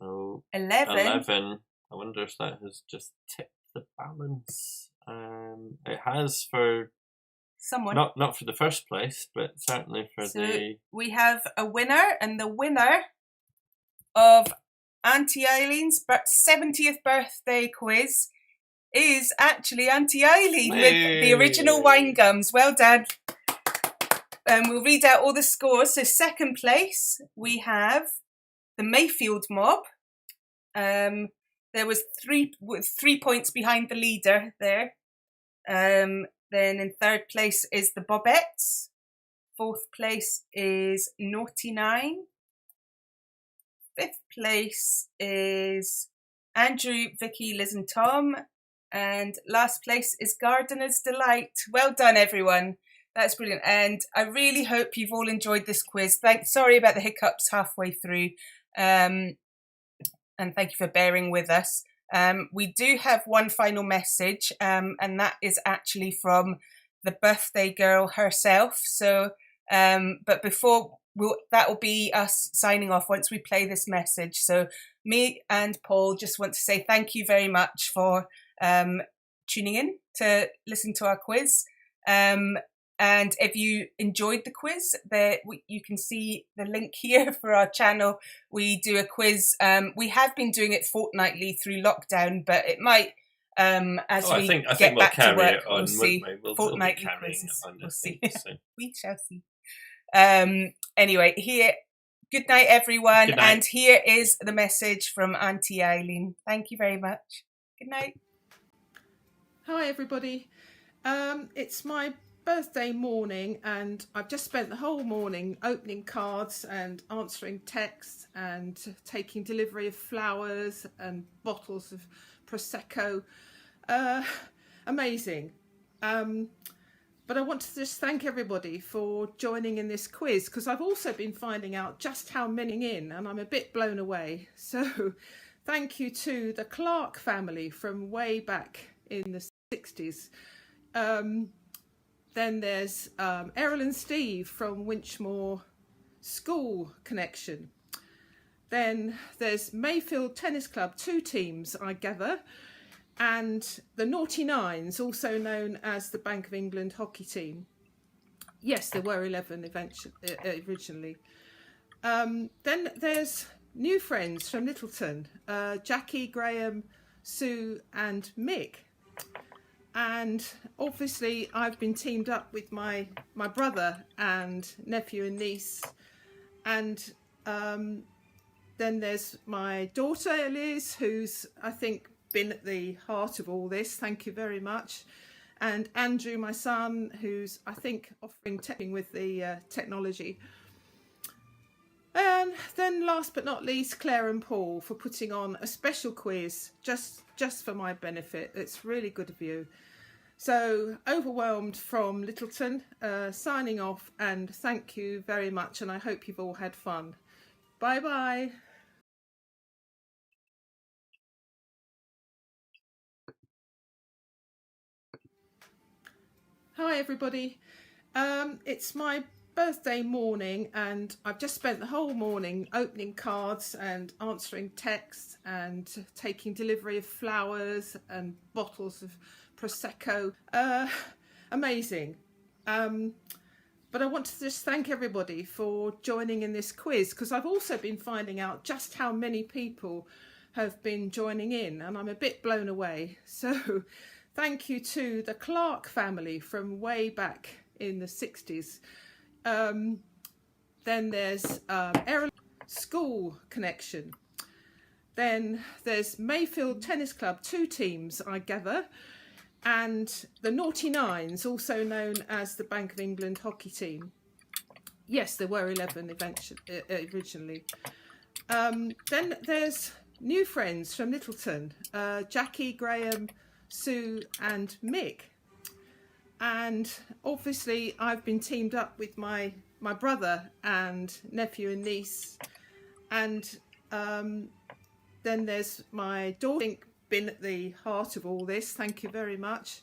Oh, 11. 11. I wonder if that has just tipped the balance. It has for Someone. not for the first place, but certainly for So the. we have a winner, and the winner of Auntie Eileen's 70th birthday quiz is actually Auntie Eileen with the original Wine Gums. Well done. we'll read out all the scores. So second place, we have the Mayfield Mob. There was 3 points behind the leader there. Then in third place is the Bobettes. Fourth place is Naughty Nine. Fifth place is Andrew, Vicky, Liz and Tom. And last place is Gardener's Delight. Well done, everyone. That's brilliant. And I really hope you've all enjoyed this quiz. Sorry about the hiccups halfway through. And thank you for bearing with us. We do have one final message, and that is actually from the birthday girl herself. So, but before that will be us signing off once we play this message. So me and Paul just want to say thank you very much for tuning in to listen to our quiz. And if you enjoyed the quiz, you can see the link here for our channel. We do a quiz. We have been doing it fortnightly through lockdown, but it might, I think get back to work, we'll see. Fortnightly quizzes. We'll see. So. We shall see. Anyway, here, good night, everyone. Good night. And here is the message from Auntie Eileen. Thank you very much. Good night. Hi, everybody. It's my birthday morning and I've just spent the whole morning opening cards and answering texts and taking delivery of flowers and bottles of Prosecco. Amazing. But I want to just thank everybody for joining in this quiz, because I've also been finding out just how many in, and I'm a bit blown away. So thank you to the Clark family from way back in the 60s. Then there's Errol and Steve from Winchmore School Connection. Then there's Mayfield Tennis Club, 2 teams, I gather, and the Naughty Nines, also known as the Bank of England hockey team. Yes, there were 11 originally. Then there's new friends from Littleton, Jackie, Graham, Sue and Mick. And obviously I've been teamed up with my brother and nephew and niece. And then there's my daughter Liz, who's I think been at the heart of all this. Thank you very much. And Andrew, my son, who's I think offering with the technology. And then last but not least, Claire and Paul for putting on a special quiz just for my benefit. It's really good of you. So Overwhelmed from Littleton, signing off, and thank you very much, and I hope you've all had fun. Bye bye. Hi everybody. It's my birthday morning and I've just spent the whole morning opening cards and answering texts and taking delivery of flowers and bottles of Prosecco. Amazing. But I want to just thank everybody for joining in this quiz, because I've also been finding out just how many people have been joining in, and I'm a bit blown away. So thank you to the Clark family from way back in the 60s. Then there's Errol School Connection. Then there's Mayfield Tennis Club, 2 teams, I gather, and the Naughty Nines, also known as the Bank of England hockey team. Yes, there were 11 originally. Then there's new friends from Littleton, Jackie, Graham, Sue and Mick. And obviously I've been teamed up with my brother and nephew and niece. And then there's my daughter, I think, been at the heart of all this. Thank you very much.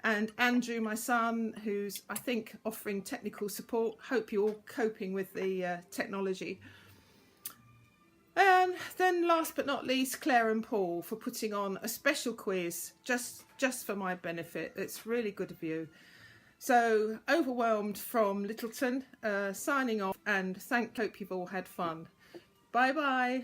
And Andrew, my son, who's I think offering technical support. Hope you're all coping with the technology. And then last but not least, Claire and Paul for putting on a special quiz just for my benefit. It's really good of you. So Overwhelmed from Littleton, signing off, and hope you've all had fun. Bye bye.